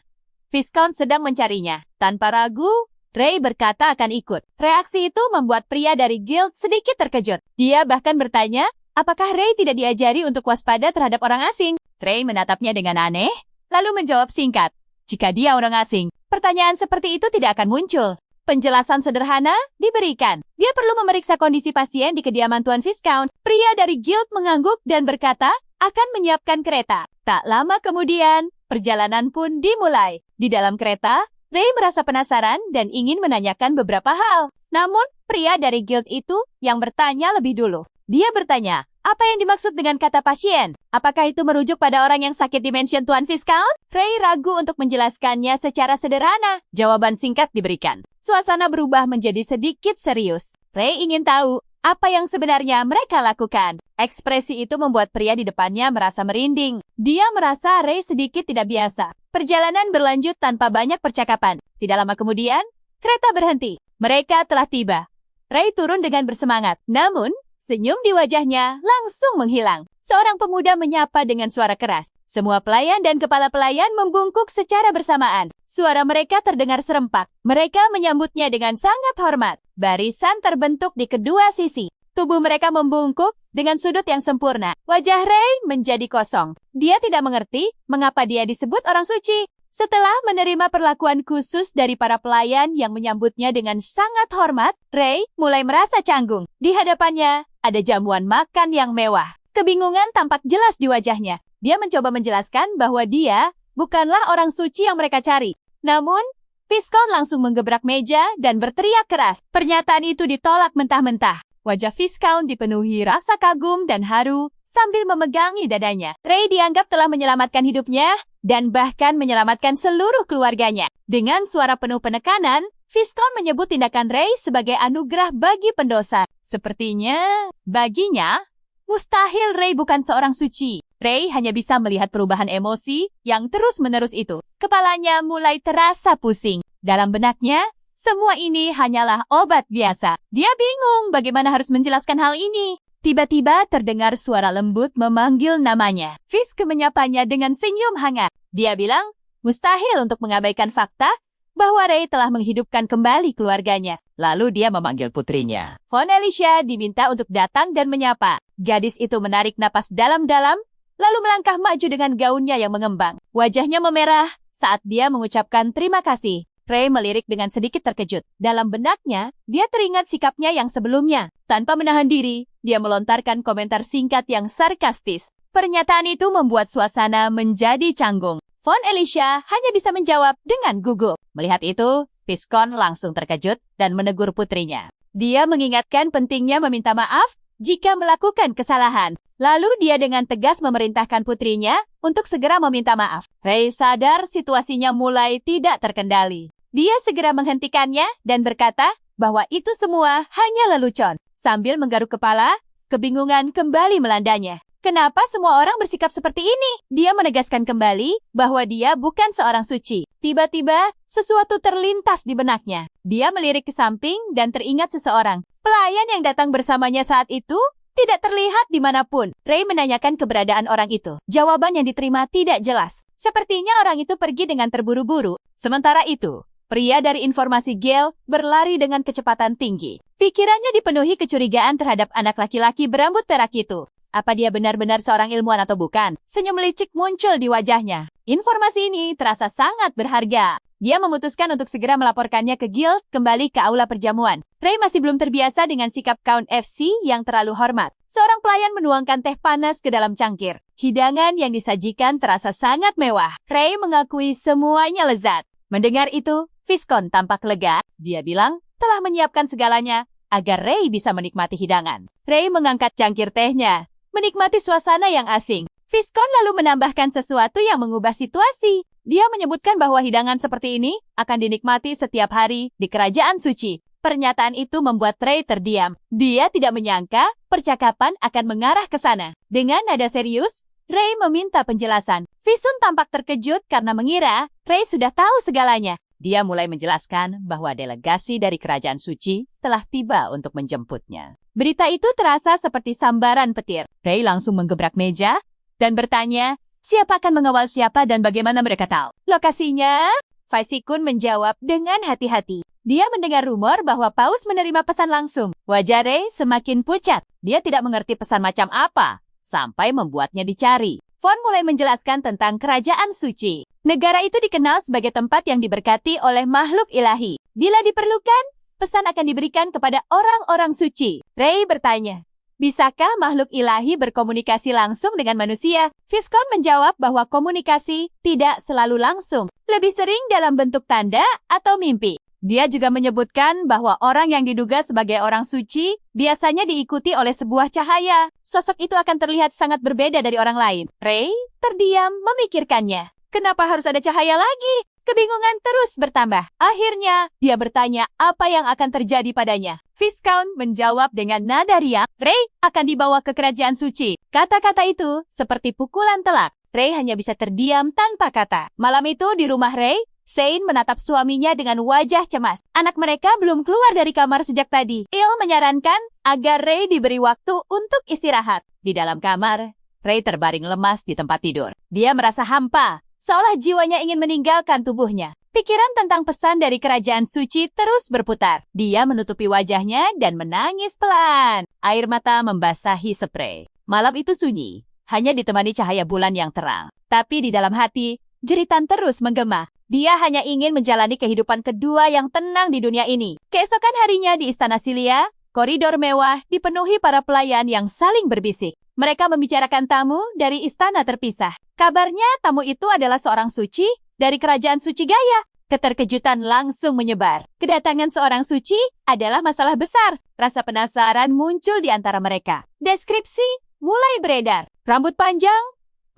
Speaker 1: Viscount sedang mencarinya. Tanpa ragu, Ray berkata akan ikut. Reaksi itu membuat pria dari Guild sedikit terkejut. Dia bahkan bertanya, apakah Ray tidak diajari untuk waspada terhadap orang asing? Ray menatapnya dengan aneh, lalu menjawab singkat. Jika dia orang asing, pertanyaan seperti itu tidak akan muncul. Penjelasan sederhana diberikan. Dia perlu memeriksa kondisi pasien di kediaman Tuan Viscount. Pria dari Guild mengangguk dan berkata akan menyiapkan kereta. Tak lama kemudian, perjalanan pun dimulai. Di dalam kereta, Ray merasa penasaran dan ingin menanyakan beberapa hal. Namun, pria dari Guild itu yang bertanya lebih dulu. Dia bertanya, apa yang dimaksud dengan kata pasien? Apakah itu merujuk pada orang yang sakit di mansion Tuan Viscount? Ray ragu untuk menjelaskannya secara sederhana. Jawaban singkat diberikan. Suasana berubah menjadi sedikit serius. Ray ingin tahu apa yang sebenarnya mereka lakukan. Ekspresi itu membuat pria di depannya merasa merinding. Dia merasa Ray sedikit tidak biasa. Perjalanan berlanjut tanpa banyak percakapan. Tidak lama kemudian, kereta berhenti. Mereka telah tiba. Ray turun dengan bersemangat. Namun, senyum di wajahnya langsung menghilang. Seorang pemuda menyapa dengan suara keras. Semua pelayan dan kepala pelayan membungkuk secara bersamaan. Suara mereka terdengar serempak. Mereka menyambutnya dengan sangat hormat. Barisan terbentuk di kedua sisi. Tubuh mereka membungkuk dengan sudut yang sempurna. Wajah Ray menjadi kosong. Dia tidak mengerti mengapa dia disebut orang suci. Setelah menerima perlakuan khusus dari para pelayan yang menyambutnya dengan sangat hormat, Ray mulai merasa canggung. Di hadapannya, ada jamuan makan yang mewah. Kebingungan tampak jelas di wajahnya. Dia mencoba menjelaskan bahwa dia bukanlah orang suci yang mereka cari. Namun, Viscount langsung menggebrak meja dan berteriak keras. Pernyataan itu ditolak mentah-mentah. Wajah Viscount dipenuhi rasa kagum dan haru sambil memegangi dadanya. Ray dianggap telah menyelamatkan hidupnya dan bahkan menyelamatkan seluruh keluarganya. Dengan suara penuh penekanan, Viscount menyebut tindakan Ray sebagai anugerah bagi pendosa. Sepertinya, baginya, mustahil Ray bukan seorang suci. Ray hanya bisa melihat perubahan emosi yang terus-menerus itu. Kepalanya mulai terasa pusing. Dalam benaknya, semua ini hanyalah obat biasa. Dia bingung bagaimana harus menjelaskan hal ini. Tiba-tiba terdengar suara lembut memanggil namanya. Fisk menyapanya dengan senyum hangat. Dia bilang, mustahil untuk mengabaikan fakta bahwa Ray telah menghidupkan kembali keluarganya. Lalu dia memanggil putrinya. Von Alicia diminta untuk datang dan menyapa. Gadis itu menarik napas dalam-dalam, lalu melangkah maju dengan gaunnya yang mengembang. Wajahnya memerah saat dia mengucapkan terima kasih. Ray melirik dengan sedikit terkejut. Dalam benaknya, dia teringat sikapnya yang sebelumnya. Tanpa menahan diri, dia melontarkan komentar singkat yang sarkastis. Pernyataan itu membuat suasana menjadi canggung. Von Alicia hanya bisa menjawab dengan gugup. Melihat itu, Viscount langsung terkejut dan menegur putrinya. Dia mengingatkan pentingnya meminta maaf jika melakukan kesalahan. Lalu dia dengan tegas memerintahkan putrinya untuk segera meminta maaf. Ray sadar situasinya mulai tidak terkendali. Dia segera menghentikannya dan berkata bahwa itu semua hanya lelucon. Sambil menggaruk kepala, kebingungan kembali melandanya. Kenapa semua orang bersikap seperti ini? Dia menegaskan kembali bahwa dia bukan seorang suci. Tiba-tiba, sesuatu terlintas di benaknya. Dia melirik ke samping dan teringat seseorang. Pelayan yang datang bersamanya saat itu tidak terlihat dimanapun. Ray menanyakan keberadaan orang itu. Jawaban yang diterima tidak jelas. Sepertinya orang itu pergi dengan terburu-buru. Sementara itu, pria dari informasi Gale berlari dengan kecepatan tinggi. Pikirannya dipenuhi kecurigaan terhadap anak laki-laki berambut perak itu. Apa dia benar-benar seorang ilmuwan atau bukan? Senyum licik muncul di wajahnya. Informasi ini terasa sangat berharga. Dia memutuskan untuk segera melaporkannya ke Guild kembali ke aula perjamuan. Ray masih belum terbiasa dengan sikap Count FC yang terlalu hormat. Seorang pelayan menuangkan teh panas ke dalam cangkir. Hidangan yang disajikan terasa sangat mewah. Ray mengakui semuanya lezat. Mendengar itu, Viscount tampak lega. Dia bilang telah menyiapkan segalanya agar Ray bisa menikmati hidangan. Ray mengangkat cangkir tehnya, menikmati suasana yang asing. Viscount lalu menambahkan sesuatu yang mengubah situasi. Dia menyebutkan bahwa hidangan seperti ini akan dinikmati setiap hari di kerajaan suci. Pernyataan itu membuat Ray terdiam. Dia tidak menyangka percakapan akan mengarah ke sana. Dengan nada serius, Ray meminta penjelasan. Visun tampak terkejut karena mengira Ray sudah tahu segalanya. Dia mulai menjelaskan bahwa delegasi dari Kerajaan Suci telah tiba untuk menjemputnya. Berita itu terasa seperti sambaran petir. Ray langsung menggebrak meja dan bertanya, siapa akan mengawal siapa dan bagaimana mereka tahu? Lokasinya? Faisikun menjawab dengan hati-hati. Dia mendengar rumor bahwa Paus menerima pesan langsung. Wajah Ray semakin pucat. Dia tidak mengerti pesan macam apa, sampai membuatnya dicari. Von mulai menjelaskan tentang Kerajaan Suci. Negara itu dikenal sebagai tempat yang diberkati oleh makhluk ilahi. Bila diperlukan, pesan akan diberikan kepada orang-orang suci. Ray bertanya, bisakah makhluk ilahi berkomunikasi langsung dengan manusia? Viscount menjawab bahwa komunikasi tidak selalu langsung, lebih sering dalam bentuk tanda atau mimpi. Dia juga menyebutkan bahwa orang yang diduga sebagai orang suci biasanya diikuti oleh sebuah cahaya. Sosok itu akan terlihat sangat berbeda dari orang lain. Ray terdiam memikirkannya. Kenapa harus ada cahaya lagi? Kebingungan terus bertambah. Akhirnya, dia bertanya apa yang akan terjadi padanya. Viscount menjawab dengan nada riang, Ray akan dibawa ke Kerajaan Suci. Kata-kata itu seperti pukulan telak. Ray hanya bisa terdiam tanpa kata. Malam itu di rumah Ray, Sein menatap suaminya dengan wajah cemas. Anak mereka belum keluar dari kamar sejak tadi. Il menyarankan agar Ray diberi waktu untuk istirahat. Di dalam kamar, Ray terbaring lemas di tempat tidur. Dia merasa hampa, seolah jiwanya ingin meninggalkan tubuhnya. Pikiran tentang pesan dari Kerajaan Suci terus berputar. Dia menutupi wajahnya dan menangis pelan. Air mata membasahi sprei. Malam itu sunyi, hanya ditemani cahaya bulan yang terang. Tapi di dalam hati, jeritan terus menggema. Dia hanya ingin menjalani kehidupan kedua yang tenang di dunia ini. Keesokan harinya di Istana Silia, koridor mewah dipenuhi para pelayan yang saling berbisik. Mereka membicarakan tamu dari istana terpisah. Kabarnya tamu itu adalah seorang suci dari Kerajaan Suci Gaya. Keterkejutan langsung menyebar. Kedatangan seorang suci adalah masalah besar. Rasa penasaran muncul di antara mereka. Deskripsi mulai beredar. Rambut panjang,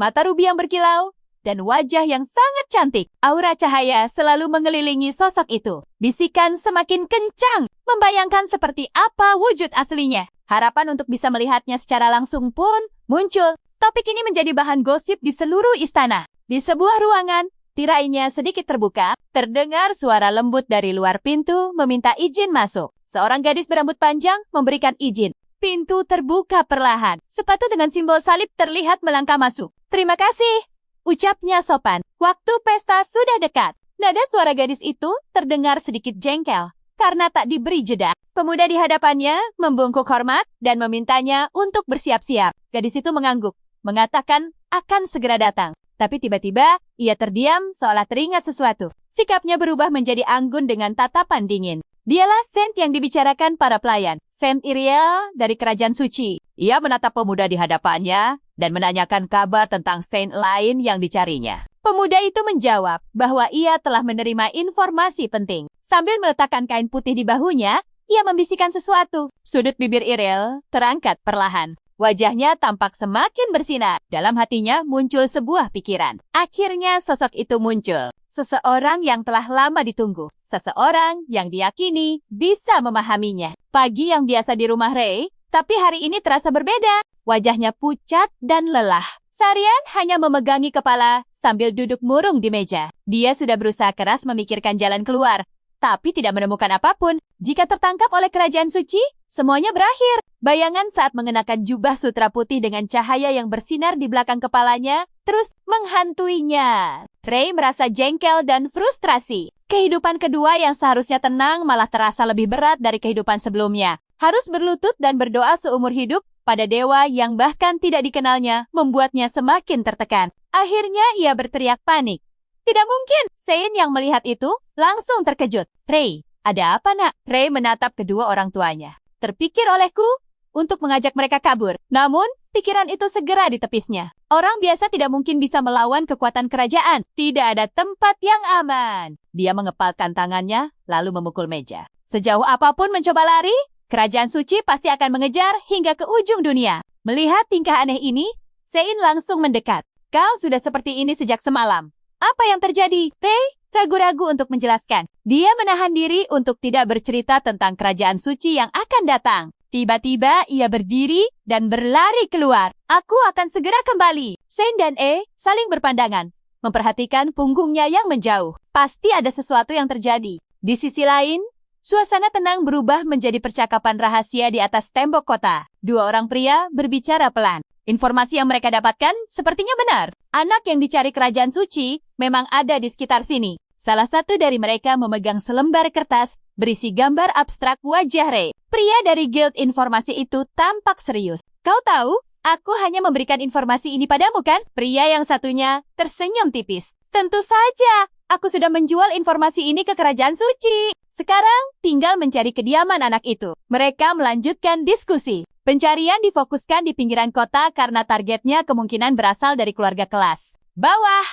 Speaker 1: mata rubi yang berkilau, dan wajah yang sangat cantik. Aura cahaya selalu mengelilingi sosok itu. Bisikan semakin kencang, membayangkan seperti apa wujud aslinya. Harapan untuk bisa melihatnya secara langsung pun muncul. Topik ini menjadi bahan gosip di seluruh istana. Di sebuah ruangan, tirainya sedikit terbuka, terdengar suara lembut dari luar pintu meminta izin masuk. Seorang gadis berambut panjang memberikan izin. Pintu terbuka perlahan. Sepatu dengan simbol salib terlihat melangkah masuk. Terima kasih, ucapnya sopan. Waktu pesta sudah dekat. Nada suara gadis itu terdengar sedikit jengkel karena tak diberi jeda. Pemuda di hadapannya membungkuk hormat dan memintanya untuk bersiap-siap. Gadis itu mengangguk, mengatakan akan segera datang. Tapi tiba-tiba ia terdiam seolah teringat sesuatu. Sikapnya berubah menjadi anggun dengan tatapan dingin. Dialah Saint yang dibicarakan para pelayan. Saint Iriel dari Kerajaan Suci. Ia menatap pemuda di hadapannya dan menanyakan kabar tentang Saint lain yang dicarinya. Pemuda itu menjawab bahwa ia telah menerima informasi penting. Sambil meletakkan kain putih di bahunya, ia membisikkan sesuatu. Sudut bibir Iriel terangkat perlahan. Wajahnya tampak semakin bersinar. Dalam hatinya muncul sebuah pikiran. Akhirnya sosok itu muncul. Seseorang yang telah lama ditunggu. Seseorang yang diyakini bisa memahaminya. Pagi yang biasa di rumah Ray, tapi hari ini terasa berbeda. Wajahnya pucat dan lelah. Sarian hanya memegangi kepala sambil duduk murung di meja. Dia sudah berusaha keras memikirkan jalan keluar, tapi tidak menemukan apapun. Jika tertangkap oleh Kerajaan Suci, semuanya berakhir. Bayangan saat mengenakan jubah sutra putih dengan cahaya yang bersinar di belakang kepalanya terus menghantuinya. Ray merasa jengkel dan frustrasi. Kehidupan kedua yang seharusnya tenang malah terasa lebih berat dari kehidupan sebelumnya. Harus berlutut dan berdoa seumur hidup pada dewa yang bahkan tidak dikenalnya membuatnya semakin tertekan. Akhirnya ia berteriak panik. Tidak mungkin! Sein yang melihat itu langsung terkejut. Ray, ada apa nak? Ray menatap kedua orang tuanya. Terpikir olehku untuk mengajak mereka kabur. Namun, pikiran itu segera ditepisnya. Orang biasa tidak mungkin bisa melawan kekuatan kerajaan. Tidak ada tempat yang aman. Dia mengepalkan tangannya, lalu memukul meja. Sejauh apapun mencoba lari, Kerajaan Suci pasti akan mengejar hingga ke ujung dunia. Melihat tingkah aneh ini, Sein langsung mendekat. Kau sudah seperti ini sejak semalam. Apa yang terjadi? Ray ragu-ragu untuk menjelaskan. Dia menahan diri untuk tidak bercerita tentang Kerajaan Suci yang akan datang. Tiba-tiba ia berdiri dan berlari keluar. Aku akan segera kembali. Sen dan E saling berpandangan, memperhatikan punggungnya yang menjauh. Pasti ada sesuatu yang terjadi. Di sisi lain, suasana tenang berubah menjadi percakapan rahasia di atas tembok kota. Dua orang pria berbicara pelan. Informasi yang mereka dapatkan sepertinya benar. Anak yang dicari kerajaan suci memang ada di sekitar sini. Salah satu dari mereka memegang selembar kertas berisi gambar abstrak wajah Ray. Pria dari Guild Informasi itu tampak serius. Kau tahu, aku hanya memberikan informasi ini padamu kan? Pria yang satunya tersenyum tipis. Tentu saja, aku sudah menjual informasi ini ke kerajaan suci. Sekarang tinggal mencari kediaman anak itu. Mereka melanjutkan diskusi. Pencarian difokuskan di pinggiran kota karena targetnya kemungkinan berasal dari keluarga kelas bawah.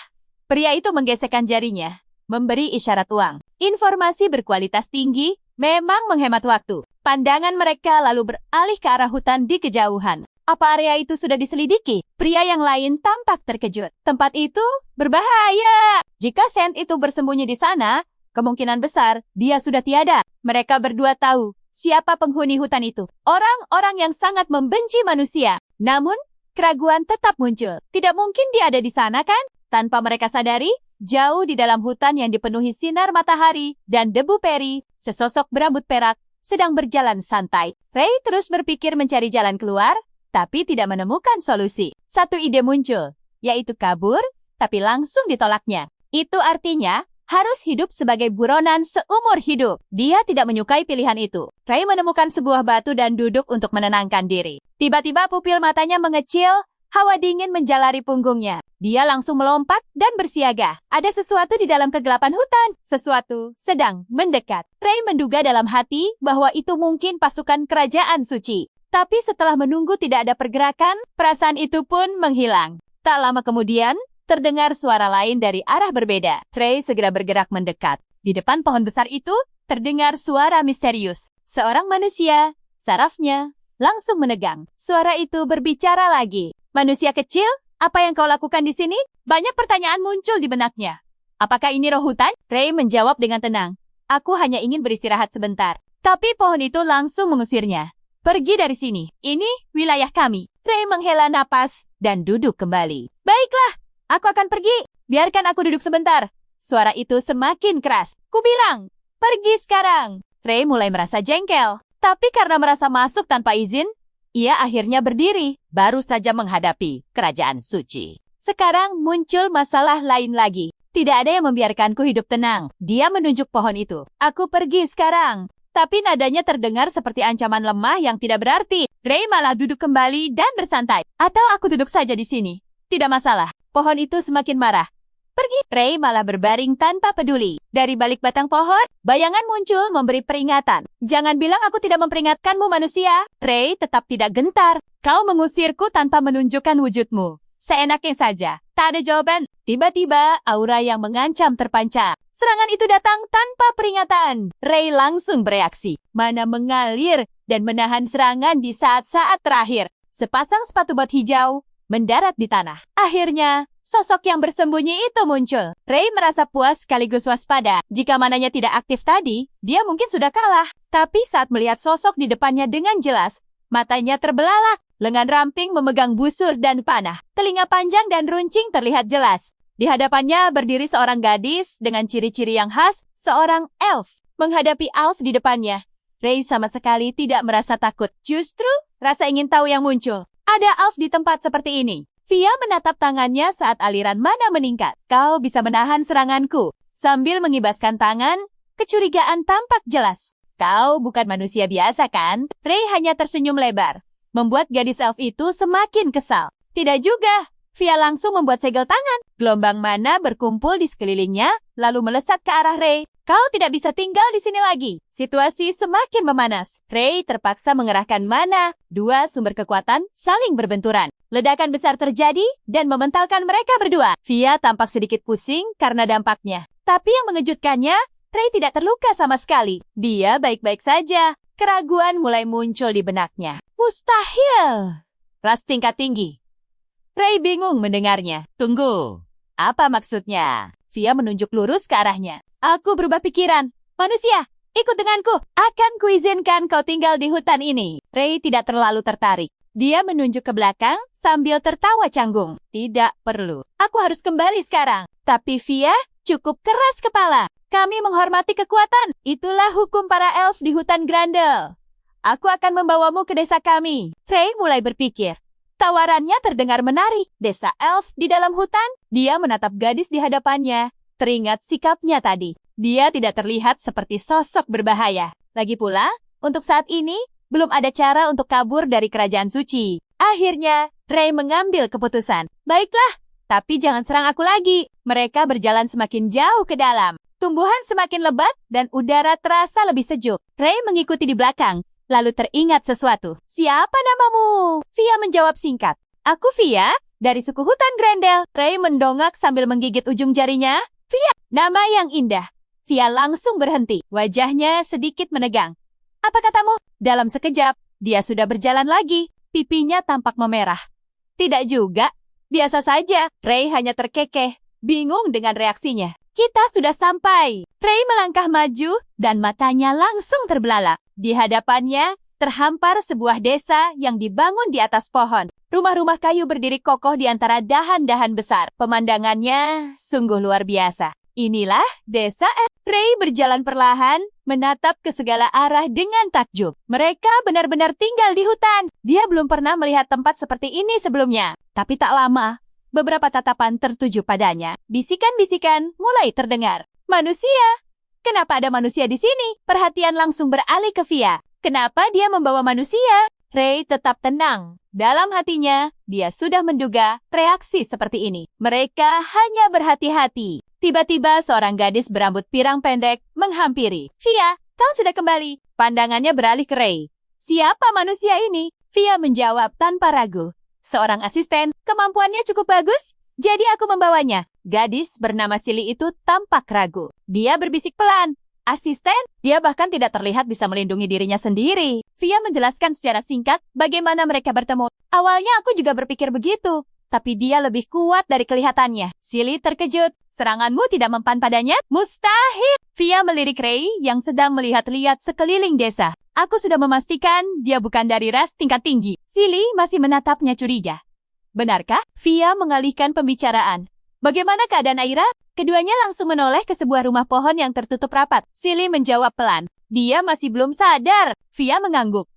Speaker 1: Pria itu menggesekkan jarinya, memberi isyarat uang. Informasi berkualitas tinggi memang menghemat waktu. Pandangan mereka lalu beralih ke arah hutan di kejauhan. Apa area itu sudah diselidiki? Pria yang lain tampak terkejut. Tempat itu berbahaya. Jika Sand itu bersembunyi di sana, kemungkinan besar dia sudah tiada. Mereka berdua tahu siapa penghuni hutan itu. Orang-orang yang sangat membenci manusia. Namun, keraguan tetap muncul. Tidak mungkin dia ada di sana kan? Tanpa mereka sadari, jauh di dalam hutan yang dipenuhi sinar matahari dan debu peri, sesosok berambut perak sedang berjalan santai. Ray terus berpikir mencari jalan keluar, tapi tidak menemukan solusi. Satu ide muncul, yaitu kabur, tapi langsung ditolaknya. Itu artinya harus hidup sebagai buronan seumur hidup. Dia tidak menyukai pilihan itu. Ray menemukan sebuah batu dan duduk untuk menenangkan diri. Tiba-tiba pupil matanya mengecil, hawa dingin menjalari punggungnya. Dia langsung melompat dan bersiaga. Ada sesuatu di dalam kegelapan hutan. Sesuatu sedang mendekat. Ray menduga dalam hati bahwa itu mungkin pasukan kerajaan suci. Tapi setelah menunggu tidak ada pergerakan, perasaan itu pun menghilang. Tak lama kemudian, terdengar suara lain dari arah berbeda. Ray segera bergerak mendekat. Di depan pohon besar itu, terdengar suara misterius. Seorang manusia, sarafnya langsung menegang. Suara itu berbicara lagi. Manusia kecil, apa yang kau lakukan di sini? Banyak pertanyaan muncul di benaknya. Apakah ini roh hutan? Ray menjawab dengan tenang. Aku hanya ingin beristirahat sebentar. Tapi pohon itu langsung mengusirnya. Pergi dari sini. Ini wilayah kami. Ray menghela napas dan duduk kembali. Baiklah. Aku akan pergi. Biarkan aku duduk sebentar. Suara itu semakin keras. Kubilang, pergi sekarang. Ray mulai merasa jengkel. Tapi karena merasa masuk tanpa izin, ia akhirnya berdiri, baru saja menghadapi kerajaan suci. Sekarang muncul masalah lain lagi. Tidak ada yang membiarkanku hidup tenang. Dia menunjuk pohon itu. Aku pergi sekarang. Tapi nadanya terdengar seperti ancaman lemah yang tidak berarti. Ray malah duduk kembali dan bersantai. Atau aku duduk saja di sini. Tidak masalah. Pohon itu semakin marah. Pergi. Ray malah berbaring tanpa peduli. Dari balik batang pohon, bayangan muncul memberi peringatan. Jangan bilang aku tidak memperingatkanmu manusia. Ray tetap tidak gentar. Kau mengusirku tanpa menunjukkan wujudmu. Seenaknya saja. Tak ada jawaban. Tiba-tiba aura yang mengancam terpancar. Serangan itu datang tanpa peringatan. Ray langsung bereaksi. Mana mengalir dan menahan serangan di saat-saat terakhir. Sepasang sepatu bot hijau mendarat di tanah. Akhirnya, sosok yang bersembunyi itu muncul. Ray merasa puas sekaligus waspada. Jika mananya tidak aktif tadi, dia mungkin sudah kalah. Tapi saat melihat sosok di depannya dengan jelas, matanya terbelalak. Lengan ramping memegang busur dan panah. Telinga panjang dan runcing terlihat jelas. Di hadapannya berdiri seorang gadis dengan ciri-ciri yang khas, seorang elf. Menghadapi elf di depannya, Ray sama sekali tidak merasa takut. Justru, rasa ingin tahu yang muncul. Ada elf di tempat seperti ini. Via menatap tangannya saat aliran mana meningkat. Kau bisa menahan seranganku. Sambil mengibaskan tangan, kecurigaan tampak jelas. Kau bukan manusia biasa kan? Ray hanya tersenyum lebar. Membuat gadis elf itu semakin kesal. Tidak juga. Via langsung membuat segel tangan. Gelombang mana berkumpul di sekelilingnya, lalu melesat ke arah Ray. Kau tidak bisa tinggal di sini lagi. Situasi semakin memanas. Ray terpaksa mengerahkan mana. Dua sumber kekuatan saling berbenturan. Ledakan besar terjadi dan mementalkan mereka berdua. Via tampak sedikit pusing karena dampaknya. Tapi yang mengejutkannya, Ray tidak terluka sama sekali. Dia baik-baik saja. Keraguan mulai muncul di benaknya. Mustahil. Ras tingkat tinggi. Ray bingung mendengarnya. Tunggu. Apa maksudnya? Via menunjuk lurus ke arahnya. Aku berubah pikiran. Manusia, ikut denganku. Akan kuizinkan kau tinggal di hutan ini. Ray tidak terlalu tertarik. Dia menunjuk ke belakang sambil tertawa canggung. Tidak perlu. Aku harus kembali sekarang. Tapi Via cukup keras kepala. Kami menghormati kekuatan. Itulah hukum para elf di hutan Grendel. Aku akan membawamu ke desa kami. Ray mulai berpikir. Tawarannya terdengar menarik. Desa elf di dalam hutan. Dia menatap gadis di hadapannya. Teringat sikapnya tadi. Dia tidak terlihat seperti sosok berbahaya. Lagi pula, untuk saat ini, belum ada cara untuk kabur dari kerajaan suci. Akhirnya, Ray mengambil keputusan. Baiklah, tapi jangan serang aku lagi. Mereka berjalan semakin jauh ke dalam. Tumbuhan semakin lebat dan udara terasa lebih sejuk. Ray mengikuti di belakang. Lalu teringat sesuatu. Siapa namamu? Via menjawab singkat. Aku Via, dari suku hutan Grendel. Ray mendongak sambil menggigit ujung jarinya. Via, nama yang indah. Via langsung berhenti. Wajahnya sedikit menegang. Apa katamu? Dalam sekejap, dia sudah berjalan lagi. Pipinya tampak memerah. Tidak juga. Biasa saja. Ray hanya terkekeh. Bingung dengan reaksinya. Kita sudah sampai. Ray melangkah maju dan matanya langsung terbelalak. Di hadapannya, terhampar sebuah desa yang dibangun di atas pohon. Rumah-rumah kayu berdiri kokoh di antara dahan-dahan besar. Pemandangannya sungguh luar biasa. Inilah desa elf. Ray berjalan perlahan, menatap ke segala arah dengan takjub. Mereka benar-benar tinggal di hutan. Dia belum pernah melihat tempat seperti ini sebelumnya. Tapi tak lama, beberapa tatapan tertuju padanya. Bisikan-bisikan mulai terdengar. Manusia! Kenapa ada manusia di sini? Perhatian langsung beralih ke Via. Kenapa dia membawa manusia? Ray tetap tenang. Dalam hatinya, dia sudah menduga reaksi seperti ini. Mereka hanya berhati-hati. Tiba-tiba seorang gadis berambut pirang pendek menghampiri. Via, kau sudah kembali. Pandangannya beralih ke Ray. Siapa manusia ini? Via menjawab tanpa ragu. Seorang asisten, kemampuannya cukup bagus, jadi aku membawanya. Gadis bernama Silly itu tampak ragu. Dia berbisik pelan. Asisten, dia bahkan tidak terlihat bisa melindungi dirinya sendiri. Via menjelaskan secara singkat bagaimana mereka bertemu. Awalnya aku juga berpikir begitu, tapi dia lebih kuat dari kelihatannya. Silly terkejut. Seranganmu tidak mempan padanya? Mustahil! Via melirik Ray yang sedang melihat-lihat sekeliling desa. Aku sudah memastikan dia bukan dari ras tingkat tinggi. Silly masih menatapnya curiga. Benarkah? Via mengalihkan pembicaraan. Bagaimana keadaan Aira? Keduanya langsung menoleh ke sebuah rumah pohon yang tertutup rapat. Silly menjawab pelan. Dia masih belum sadar. Via mengangguk.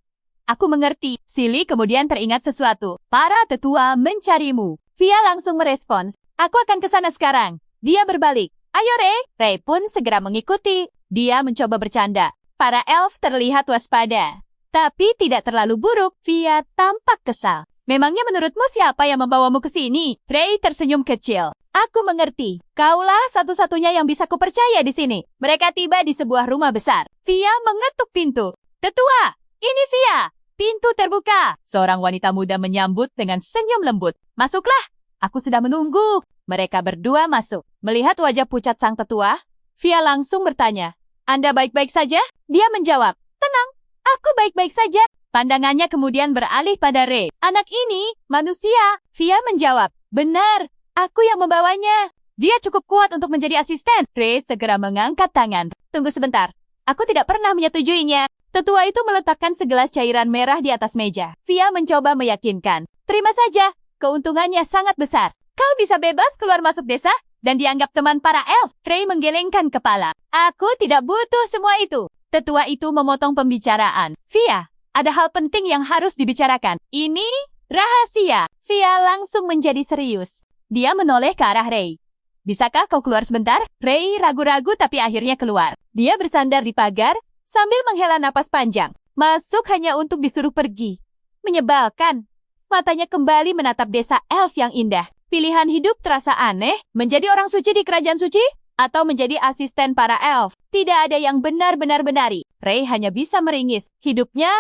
Speaker 1: Aku mengerti. Silly kemudian teringat sesuatu. Para tetua mencarimu. Via langsung merespons. Aku akan ke sana sekarang. Dia berbalik. Ayo Ray. Ray pun segera mengikuti. Dia mencoba bercanda. Para elf terlihat waspada. Tapi tidak terlalu buruk. Via tampak kesal. Memangnya menurutmu siapa yang membawamu ke sini? Ray tersenyum kecil. Aku mengerti. Kaulah satu-satunya yang bisa kupercaya di sini. Mereka tiba di sebuah rumah besar. Via mengetuk pintu. Tetua, ini Via. Pintu terbuka. Seorang wanita muda menyambut dengan senyum lembut. Masuklah. Aku sudah menunggu. Mereka berdua masuk. Melihat wajah pucat sang tetua, Via langsung bertanya. Anda baik-baik saja? Dia menjawab. Tenang, aku baik-baik saja. Pandangannya kemudian beralih pada Ray. Anak ini, manusia. Via menjawab. Benar. Aku yang membawanya. Dia cukup kuat untuk menjadi asisten. Ray segera mengangkat tangan. Tunggu sebentar. Aku tidak pernah menyetujuinya. Tetua itu meletakkan segelas cairan merah di atas meja. Via mencoba meyakinkan. Terima saja. Keuntungannya sangat besar. Kau bisa bebas keluar masuk desa dan dianggap teman para elf. Ray menggelengkan kepala. Aku tidak butuh semua itu. Tetua itu memotong pembicaraan. Via, ada hal penting yang harus dibicarakan. Ini rahasia. Via langsung menjadi serius. Dia menoleh ke arah Ray. Bisakah kau keluar sebentar? Ray ragu-ragu tapi akhirnya keluar. Dia bersandar di pagar sambil menghela napas panjang. Masuk hanya untuk disuruh pergi. Menyebalkan. Matanya kembali menatap desa elf yang indah. Pilihan hidup terasa aneh. Menjadi orang suci di kerajaan suci? Atau menjadi asisten para elf? Tidak ada yang benar-benar benari. Ray hanya bisa meringis. Hidupnya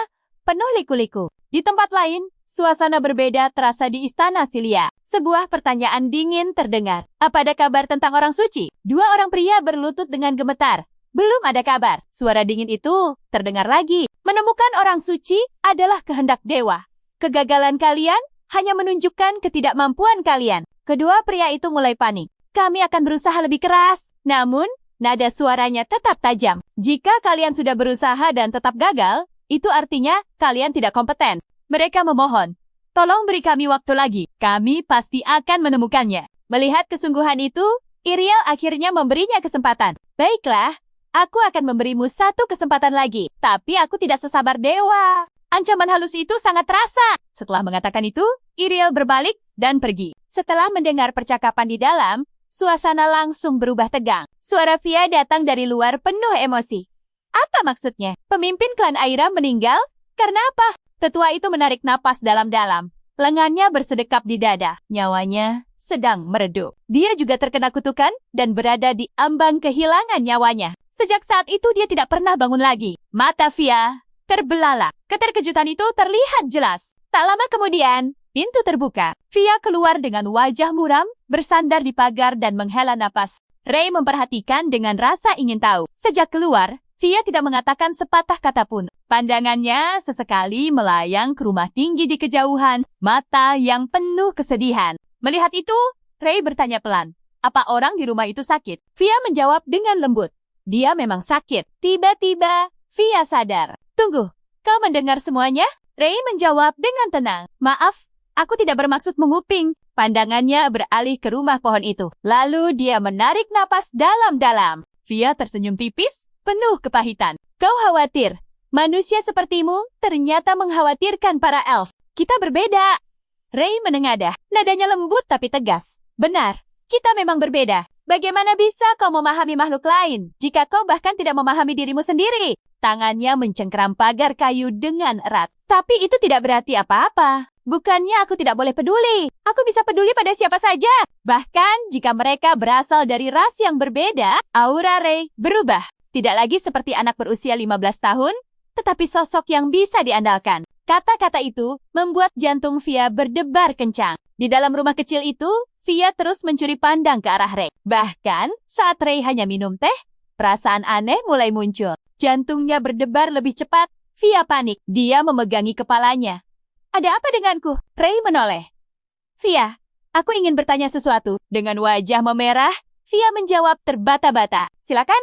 Speaker 1: penuh liku-liku. Di tempat lain, suasana berbeda terasa di istana Silia. Sebuah pertanyaan dingin terdengar. Apa ada kabar tentang orang suci? Dua orang pria berlutut dengan gemetar. Belum ada kabar. Suara dingin itu terdengar lagi. Menemukan orang suci adalah kehendak dewa. Kegagalan kalian hanya menunjukkan ketidakmampuan kalian. Kedua pria itu mulai panik. Kami akan berusaha lebih keras. Namun, nada suaranya tetap tajam. Jika kalian sudah berusaha dan tetap gagal, itu artinya kalian tidak kompeten. Mereka memohon, Tolong beri kami waktu lagi. Kami pasti akan menemukannya. Melihat kesungguhan itu, Iriel akhirnya memberinya kesempatan. Baiklah, aku akan memberimu satu kesempatan lagi. Tapi aku tidak sesabar dewa. Ancaman halus itu sangat terasa. Setelah mengatakan itu, Iriel berbalik dan pergi. Setelah mendengar percakapan di dalam, suasana langsung berubah tegang. Suara Fia datang dari luar penuh emosi. Apa maksudnya? Pemimpin klan Aira meninggal? Karena apa? Tetua itu menarik napas dalam-dalam. Lengannya bersedekap di dada. Nyawanya sedang meredup. Dia juga terkena kutukan dan berada di ambang kehilangan nyawanya. Sejak saat itu dia tidak pernah bangun lagi. Mata Fia terbelalak. Keterkejutan itu terlihat jelas. Tak lama kemudian, pintu terbuka. Fia keluar dengan wajah muram, bersandar di pagar dan menghela napas. Ray memperhatikan dengan rasa ingin tahu. Sejak keluar, Fia tidak mengatakan sepatah kata pun. Pandangannya sesekali melayang ke rumah tinggi di kejauhan, mata yang penuh kesedihan. Melihat itu, Ray bertanya pelan, apa orang di rumah itu sakit? Fia menjawab dengan lembut, dia memang sakit. Tiba-tiba, Fia sadar. Tunggu, kau mendengar semuanya? Ray menjawab dengan tenang, maaf, aku tidak bermaksud menguping. Pandangannya beralih ke rumah pohon itu. Lalu dia menarik napas dalam-dalam. Fia tersenyum tipis, penuh kepahitan. Kau khawatir. Manusia sepertimu ternyata mengkhawatirkan para elf. Kita berbeda. Ray menengadah. Nadanya lembut tapi tegas. Benar, kita memang berbeda. Bagaimana bisa kau memahami makhluk lain jika kau bahkan tidak memahami dirimu sendiri? Tangannya mencengkram pagar kayu dengan erat. Tapi itu tidak berarti apa-apa. Bukannya aku tidak boleh peduli. Aku bisa peduli pada siapa saja. Bahkan jika mereka berasal dari ras yang berbeda, aura Ray berubah. Tidak lagi seperti anak berusia 15 tahun, tetapi sosok yang bisa diandalkan. Kata-kata itu membuat jantung Fia berdebar kencang. Di dalam rumah kecil itu, Fia terus mencuri pandang ke arah Ray. Bahkan saat Ray hanya minum teh, perasaan aneh mulai muncul. Jantungnya berdebar lebih cepat. Fia panik. Dia memegangi kepalanya. Ada apa denganku? Ray menoleh. Fia, aku ingin bertanya sesuatu. Dengan wajah memerah, Fia menjawab terbata-bata. Silakan.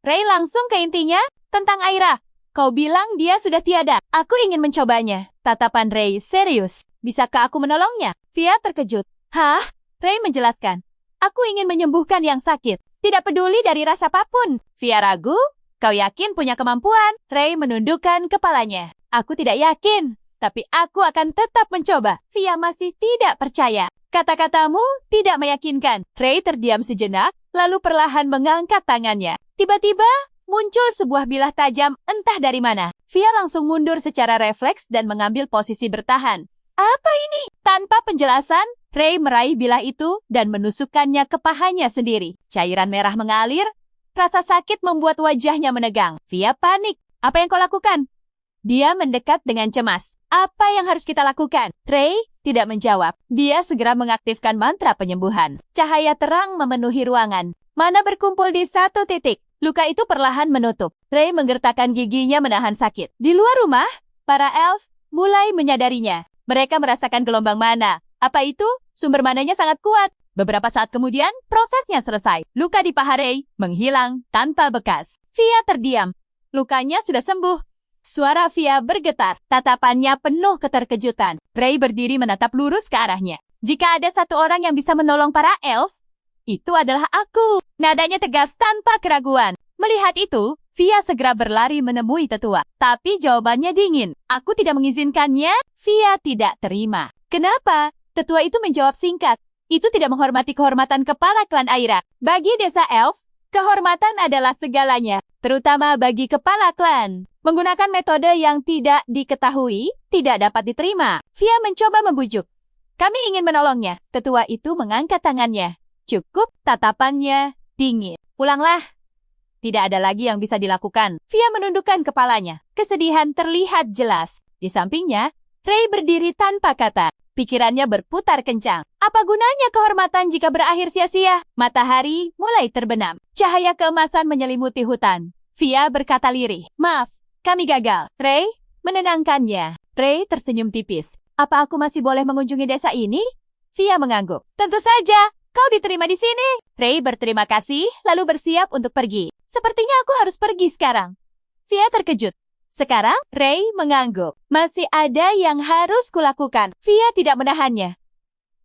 Speaker 1: Ray langsung ke intinya, tentang Aira. Kau bilang dia sudah tiada. Aku ingin mencobanya. Tatapan Ray serius. Bisakah aku menolongnya? Fia terkejut. Hah? Ray menjelaskan. Aku ingin menyembuhkan yang sakit. Tidak peduli dari rasa apapun. Fia ragu? Kau yakin punya kemampuan? Ray menundukkan kepalanya. Aku tidak yakin. Tapi aku akan tetap mencoba. Fia masih tidak percaya. Kata-katamu tidak meyakinkan. Ray terdiam sejenak, lalu perlahan mengangkat tangannya. Tiba-tiba, muncul sebuah bilah tajam entah dari mana. Fia langsung mundur secara refleks dan mengambil posisi bertahan. Apa ini? Tanpa penjelasan, Ray meraih bilah itu dan menusukkannya ke pahanya sendiri. Cairan merah mengalir, rasa sakit membuat wajahnya menegang. Fia panik. Apa yang kau lakukan? Dia mendekat dengan cemas. Apa yang harus kita lakukan? Ray tidak menjawab. Dia segera mengaktifkan mantra penyembuhan. Cahaya terang memenuhi ruangan. Mana berkumpul di satu titik. Luka itu perlahan menutup. Ray menggertakkan giginya menahan sakit. Di luar rumah, para elf mulai menyadarinya. Mereka merasakan gelombang mana. Apa itu? Sumber mananya sangat kuat. Beberapa saat kemudian, prosesnya selesai. Luka di paha Ray menghilang tanpa bekas. Fia terdiam. Lukanya sudah sembuh. Suara Fia bergetar. Tatapannya penuh keterkejutan. Ray berdiri menatap lurus ke arahnya. Jika ada satu orang yang bisa menolong para elf, itu adalah aku. Nadanya tegas tanpa keraguan. Melihat itu, Fia segera berlari menemui tetua. Tapi jawabannya dingin. Aku tidak mengizinkannya. Fia tidak terima. Kenapa? Tetua itu menjawab singkat. Itu tidak menghormati kehormatan kepala klan Aira. Bagi desa elf, kehormatan adalah segalanya. Terutama bagi kepala klan. Menggunakan metode yang tidak diketahui, tidak dapat diterima. Fia mencoba membujuk. Kami ingin menolongnya. Tetua itu mengangkat tangannya. Cukup, tatapannya dingin. Pulanglah. Tidak ada lagi yang bisa dilakukan. Fia menundukkan kepalanya. Kesedihan terlihat jelas. Di sampingnya, Ray berdiri tanpa kata. Pikirannya berputar kencang. Apa gunanya kehormatan jika berakhir sia-sia? Matahari mulai terbenam. Cahaya keemasan menyelimuti hutan. Fia berkata lirih. Maaf, kami gagal. Ray menenangkannya. Ray tersenyum tipis. Apa aku masih boleh mengunjungi desa ini? Fia mengangguk. Tentu saja. Kau diterima di sini. Ray berterima kasih, lalu bersiap untuk pergi. Sepertinya aku harus pergi sekarang. Fia terkejut. Sekarang, Ray mengangguk. Masih ada yang harus kulakukan. Via tidak menahannya.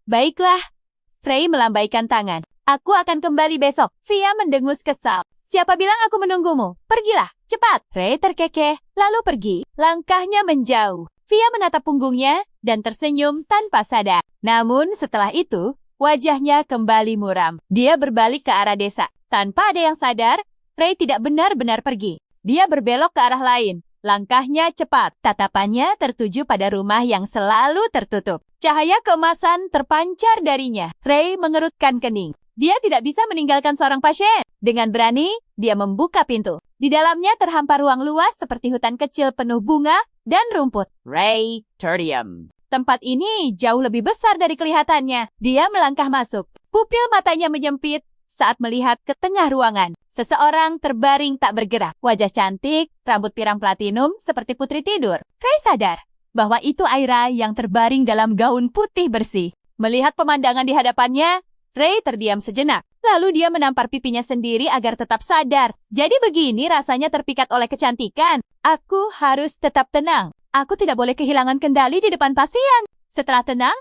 Speaker 1: Baiklah. Ray melambaikan tangan. Aku akan kembali besok. Via mendengus kesal. Siapa bilang aku menunggumu? Pergilah, cepat. Ray terkekeh, lalu pergi. Langkahnya menjauh. Via menatap punggungnya dan tersenyum tanpa sadar. Namun setelah itu, wajahnya kembali muram. Dia berbalik ke arah desa. Tanpa ada yang sadar, Ray tidak benar-benar pergi. Dia berbelok ke arah lain. Langkahnya cepat. Tatapannya tertuju pada rumah yang selalu tertutup. Cahaya keemasan terpancar darinya. Ray mengerutkan kening. Dia tidak bisa meninggalkan seorang pasien. Dengan berani, dia membuka pintu. Di dalamnya terhampar ruang luas seperti hutan kecil penuh bunga dan rumput. Ray terdiam. Tempat ini jauh lebih besar dari kelihatannya. Dia melangkah masuk. Pupil matanya menyempit saat melihat ke tengah ruangan. Seseorang terbaring tak bergerak. Wajah cantik, rambut pirang platinum seperti putri tidur. Ray sadar bahwa itu Aira yang terbaring dalam gaun putih bersih. Melihat pemandangan di hadapannya, Ray terdiam sejenak. Lalu dia menampar pipinya sendiri agar tetap sadar. Jadi begini rasanya terpikat oleh kecantikan. Aku harus tetap tenang. Aku tidak boleh kehilangan kendali di depan pasien. Setelah tenang,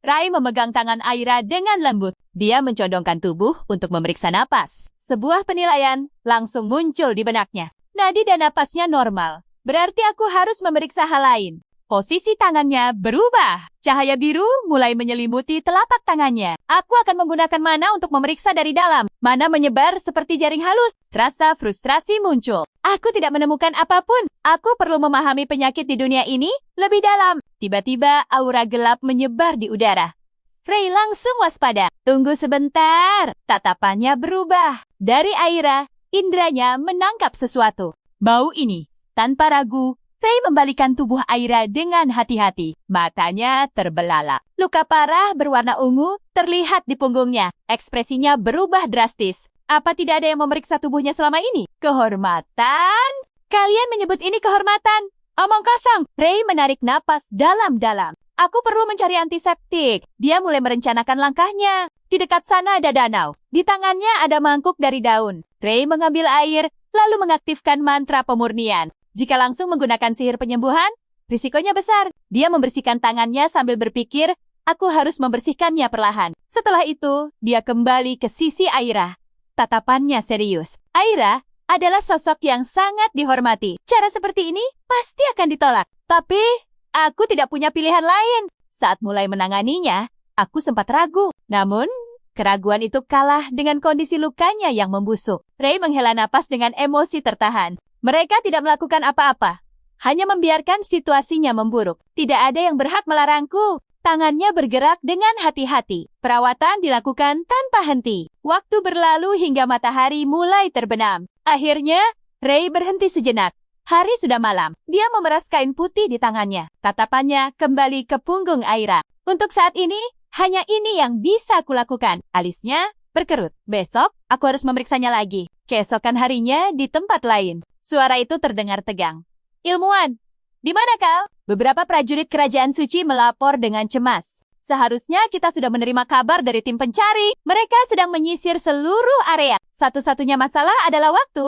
Speaker 1: Ray memegang tangan Aira dengan lembut. Dia mencondongkan tubuh untuk memeriksa napas. Sebuah penilaian langsung muncul di benaknya. Nadi dan napasnya normal. Berarti aku harus memeriksa hal lain. Posisi tangannya berubah. Cahaya biru mulai menyelimuti telapak tangannya. Aku akan menggunakan mana untuk memeriksa dari dalam. Mana menyebar seperti jaring halus. Rasa frustrasi muncul. Aku tidak menemukan apapun. Aku perlu memahami penyakit di dunia ini lebih dalam. Tiba-tiba aura gelap menyebar di udara. Ray langsung waspada. Tunggu sebentar. Tatapannya berubah. Dari Aira, indranya menangkap sesuatu. Bau ini. Tanpa ragu, Ray membalikan tubuh Aira dengan hati-hati. Matanya terbelalak. Luka parah berwarna ungu terlihat di punggungnya. Ekspresinya berubah drastis. Apa tidak ada yang memeriksa tubuhnya selama ini? Kehormatan? Kalian menyebut ini kehormatan? Omong kosong. Ray menarik napas dalam-dalam. Aku perlu mencari antiseptik. Dia mulai merencanakan langkahnya. Di dekat sana ada danau. Di tangannya ada mangkuk dari daun. Ray mengambil air, lalu mengaktifkan mantra pemurnian. Jika langsung menggunakan sihir penyembuhan, risikonya besar. Dia membersihkan tangannya sambil berpikir, aku harus membersihkannya perlahan. Setelah itu, dia kembali ke sisi Aira. Tatapannya serius. Aira adalah sosok yang sangat dihormati. Cara seperti ini pasti akan ditolak. Tapi, aku tidak punya pilihan lain. Saat mulai menanganinya, aku sempat ragu. Namun, keraguan itu kalah dengan kondisi lukanya yang membusuk. Ray menghela napas dengan emosi tertahan. Mereka tidak melakukan apa-apa, hanya membiarkan situasinya memburuk. Tidak ada yang berhak melarangku. Tangannya bergerak dengan hati-hati. Perawatan dilakukan tanpa henti. Waktu berlalu hingga matahari mulai terbenam. Akhirnya, Ray berhenti sejenak. Hari sudah malam. Dia memeras kain putih di tangannya. Tatapannya kembali ke punggung Aira. Untuk saat ini, hanya ini yang bisa kulakukan. Alisnya berkerut. Besok, aku harus memeriksanya lagi. Keesokan harinya di tempat lain. Suara itu terdengar tegang. Ilmuwan, di mana kau? Beberapa prajurit kerajaan suci melapor dengan cemas. Seharusnya kita sudah menerima kabar dari tim pencari. Mereka sedang menyisir seluruh area. Satu-satunya masalah adalah waktu.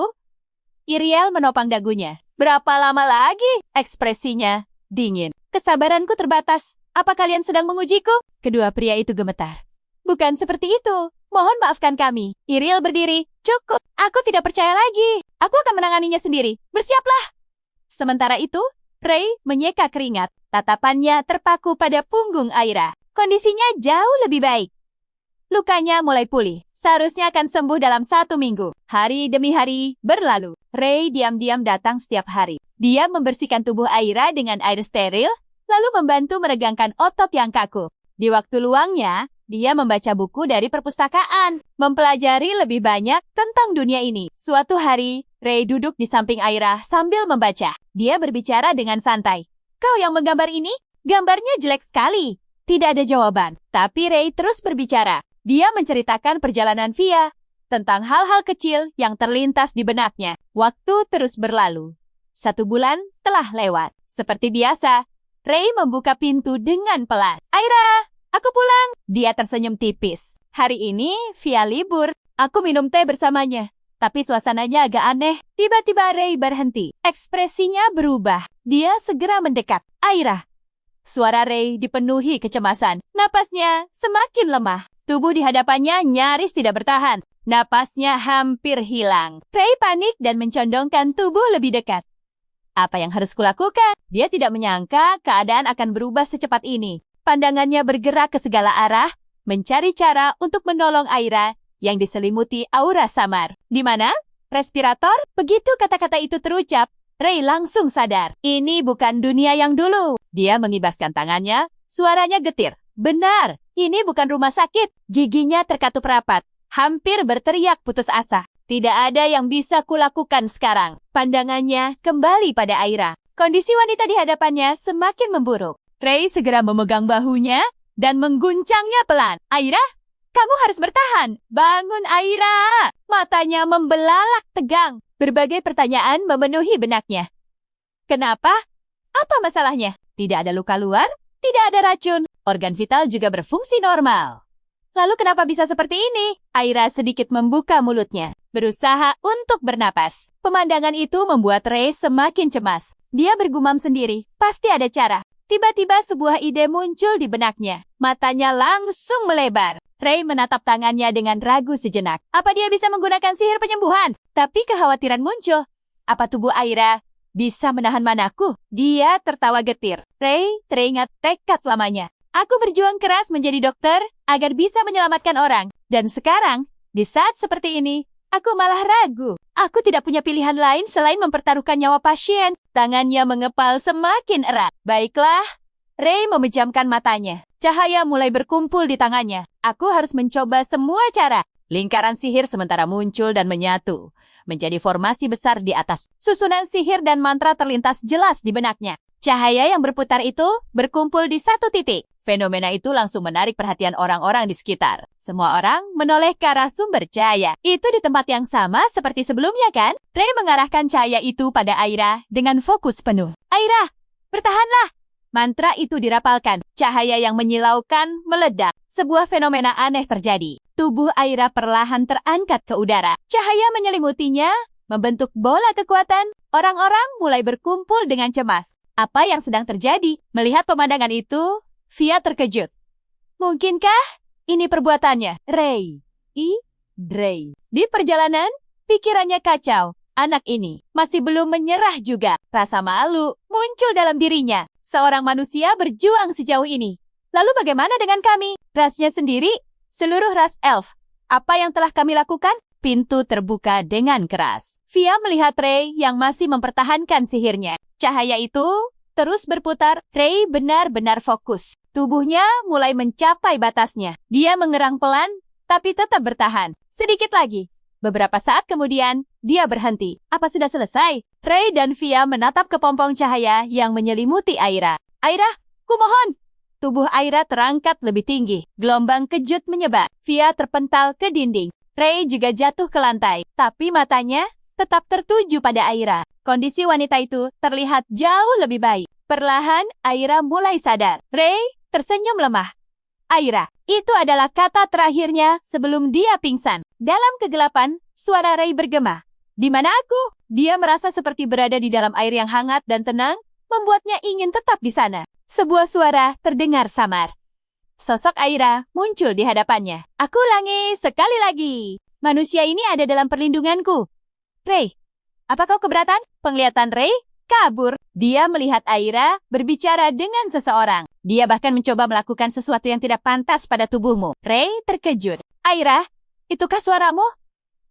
Speaker 1: Iriel menopang dagunya. Berapa lama lagi? Ekspresinya dingin. Kesabaranku terbatas. Apa kalian sedang mengujiku? Kedua pria itu gemetar. Bukan seperti itu. Mohon maafkan kami. Iriel berdiri. Cukup. Aku tidak percaya lagi. Aku akan menanganinya sendiri. Bersiaplah. Sementara itu, Ray menyeka keringat. Tatapannya terpaku pada punggung Aira. Kondisinya jauh lebih baik. Lukanya mulai pulih. Seharusnya akan sembuh dalam 1 minggu. Hari demi hari berlalu. Ray diam-diam datang setiap hari. Dia membersihkan tubuh Aira dengan air steril, lalu membantu meregangkan otot yang kaku. Di waktu luangnya, dia membaca buku dari perpustakaan, mempelajari lebih banyak tentang dunia ini. Suatu hari, Ray duduk di samping Aira sambil membaca. Dia berbicara dengan santai. Kau yang menggambar ini? Gambarnya jelek sekali. Tidak ada jawaban. Tapi Ray terus berbicara. Dia menceritakan perjalanan Via, tentang hal-hal kecil yang terlintas di benaknya. Waktu terus berlalu. 1 bulan telah lewat. Seperti biasa, Ray membuka pintu dengan pelan. Aira! Aku pulang. Dia tersenyum tipis. Hari ini, Via libur. Aku minum teh bersamanya. Tapi suasananya agak aneh. Tiba-tiba Ray berhenti. Ekspresinya berubah. Dia segera mendekat. Aira. Suara Ray dipenuhi kecemasan. Napasnya semakin lemah. Tubuh di hadapannya nyaris tidak bertahan. Napasnya hampir hilang. Ray panik dan mencondongkan tubuh lebih dekat. Apa yang harus kulakukan? Dia tidak menyangka keadaan akan berubah secepat ini. Pandangannya bergerak ke segala arah, mencari cara untuk menolong Aira yang diselimuti aura samar. Di mana? Respirator? Begitu kata-kata itu terucap, Ray langsung sadar. Ini bukan dunia yang dulu. Dia mengibaskan tangannya, suaranya getir. Benar, ini bukan rumah sakit. Giginya terkatup rapat, hampir berteriak putus asa. Tidak ada yang bisa kulakukan sekarang. Pandangannya kembali pada Aira. Kondisi wanita di hadapannya semakin memburuk. Ray segera memegang bahunya dan mengguncangnya pelan. Aira? Kamu harus bertahan. Bangun, Aira. Matanya membelalak tegang. Berbagai pertanyaan memenuhi benaknya. Kenapa? Apa masalahnya? Tidak ada luka luar, tidak ada racun. Organ vital juga berfungsi normal. Lalu kenapa bisa seperti ini? Aira sedikit membuka mulutnya, berusaha untuk bernapas. Pemandangan itu membuat Ray semakin cemas. Dia bergumam sendiri, pasti ada cara. Tiba-tiba sebuah ide muncul di benaknya. Matanya langsung melebar. Ray menatap tangannya dengan ragu sejenak. Apa dia bisa menggunakan sihir penyembuhan? Tapi kekhawatiran muncul. Apa tubuh Aira bisa menahan manaku? Dia tertawa getir. Ray teringat tekad lamanya. Aku berjuang keras menjadi dokter agar bisa menyelamatkan orang. Dan sekarang, di saat seperti ini, aku malah ragu. Aku tidak punya pilihan lain selain mempertaruhkan nyawa pasien. Tangannya mengepal semakin erat. Baiklah, Ray memejamkan matanya. Cahaya mulai berkumpul di tangannya. Aku harus mencoba semua cara. Lingkaran sihir sementara muncul dan menyatu. Menjadi formasi besar di atas. Susunan sihir dan mantra terlintas jelas di benaknya. Cahaya yang berputar itu berkumpul di satu titik. Fenomena itu langsung menarik perhatian orang-orang di sekitar. Semua orang menoleh ke arah sumber cahaya. Itu di tempat yang sama seperti sebelumnya kan? Ray mengarahkan cahaya itu pada Aira dengan fokus penuh. Aira, bertahanlah! Mantra itu dirapalkan. Cahaya yang menyilaukan meledak. Sebuah fenomena aneh terjadi. Tubuh Aira perlahan terangkat ke udara. Cahaya menyelimutinya, membentuk bola kekuatan. Orang-orang mulai berkumpul dengan cemas. Apa yang sedang terjadi? Melihat pemandangan itu, Fia terkejut. Mungkinkah ini perbuatannya? Ray. Di perjalanan, pikirannya kacau. Anak ini masih belum menyerah juga. Rasa malu muncul dalam dirinya. Seorang manusia berjuang sejauh ini. Lalu bagaimana dengan kami? Rasnya sendiri, seluruh ras elf. Apa yang telah kami lakukan? Pintu terbuka dengan keras. Fia melihat Ray yang masih mempertahankan sihirnya. Cahaya itu terus berputar. Ray benar-benar fokus. Tubuhnya mulai mencapai batasnya. Dia mengerang pelan, tapi tetap bertahan. Sedikit lagi. Beberapa saat kemudian, dia berhenti. Apa sudah selesai? Ray dan Fia menatap kepompong cahaya yang menyelimuti Aira. Aira, kumohon! Tubuh Aira terangkat lebih tinggi. Gelombang kejut menyebar. Fia terpental ke dinding. Ray juga jatuh ke lantai. Tapi matanya tetap tertuju pada Aira. Kondisi wanita itu terlihat jauh lebih baik. Perlahan, Aira mulai sadar. Ray tersenyum lemah. Aira, itu adalah kata terakhirnya sebelum dia pingsan. Dalam kegelapan, suara Ray bergema. Di mana aku? Dia merasa seperti berada di dalam air yang hangat dan tenang, membuatnya ingin tetap di sana. Sebuah suara terdengar samar. Sosok Aira muncul di hadapannya. Aku ulangi sekali lagi. Manusia ini ada dalam perlindunganku. Ray, apa kau keberatan? Penglihatan Ray kabur. Dia melihat Aira berbicara dengan seseorang. Dia bahkan mencoba melakukan sesuatu yang tidak pantas pada tubuhmu. Ray terkejut. Aira, itukah suaramu?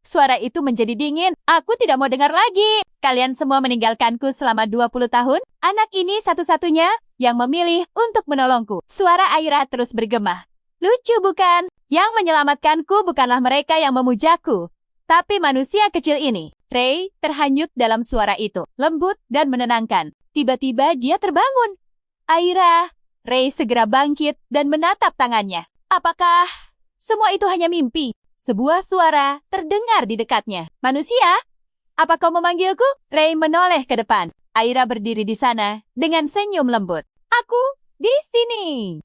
Speaker 1: Suara itu menjadi dingin. Aku tidak mau dengar lagi. Kalian semua meninggalkanku selama 20 tahun. Anak ini satu-satunya yang memilih untuk menolongku. Suara Aira terus bergema. Lucu bukan? Yang menyelamatkanku bukanlah mereka yang memujaku, tapi manusia kecil ini. Ray terhanyut dalam suara itu, lembut dan menenangkan. Tiba-tiba dia terbangun. Aira, Ray segera bangkit dan menatap tangannya. Apakah semua itu hanya mimpi? Sebuah suara terdengar di dekatnya. Manusia, apa kau memanggilku? Ray menoleh ke depan. Aira berdiri di sana dengan senyum lembut. Aku di sini.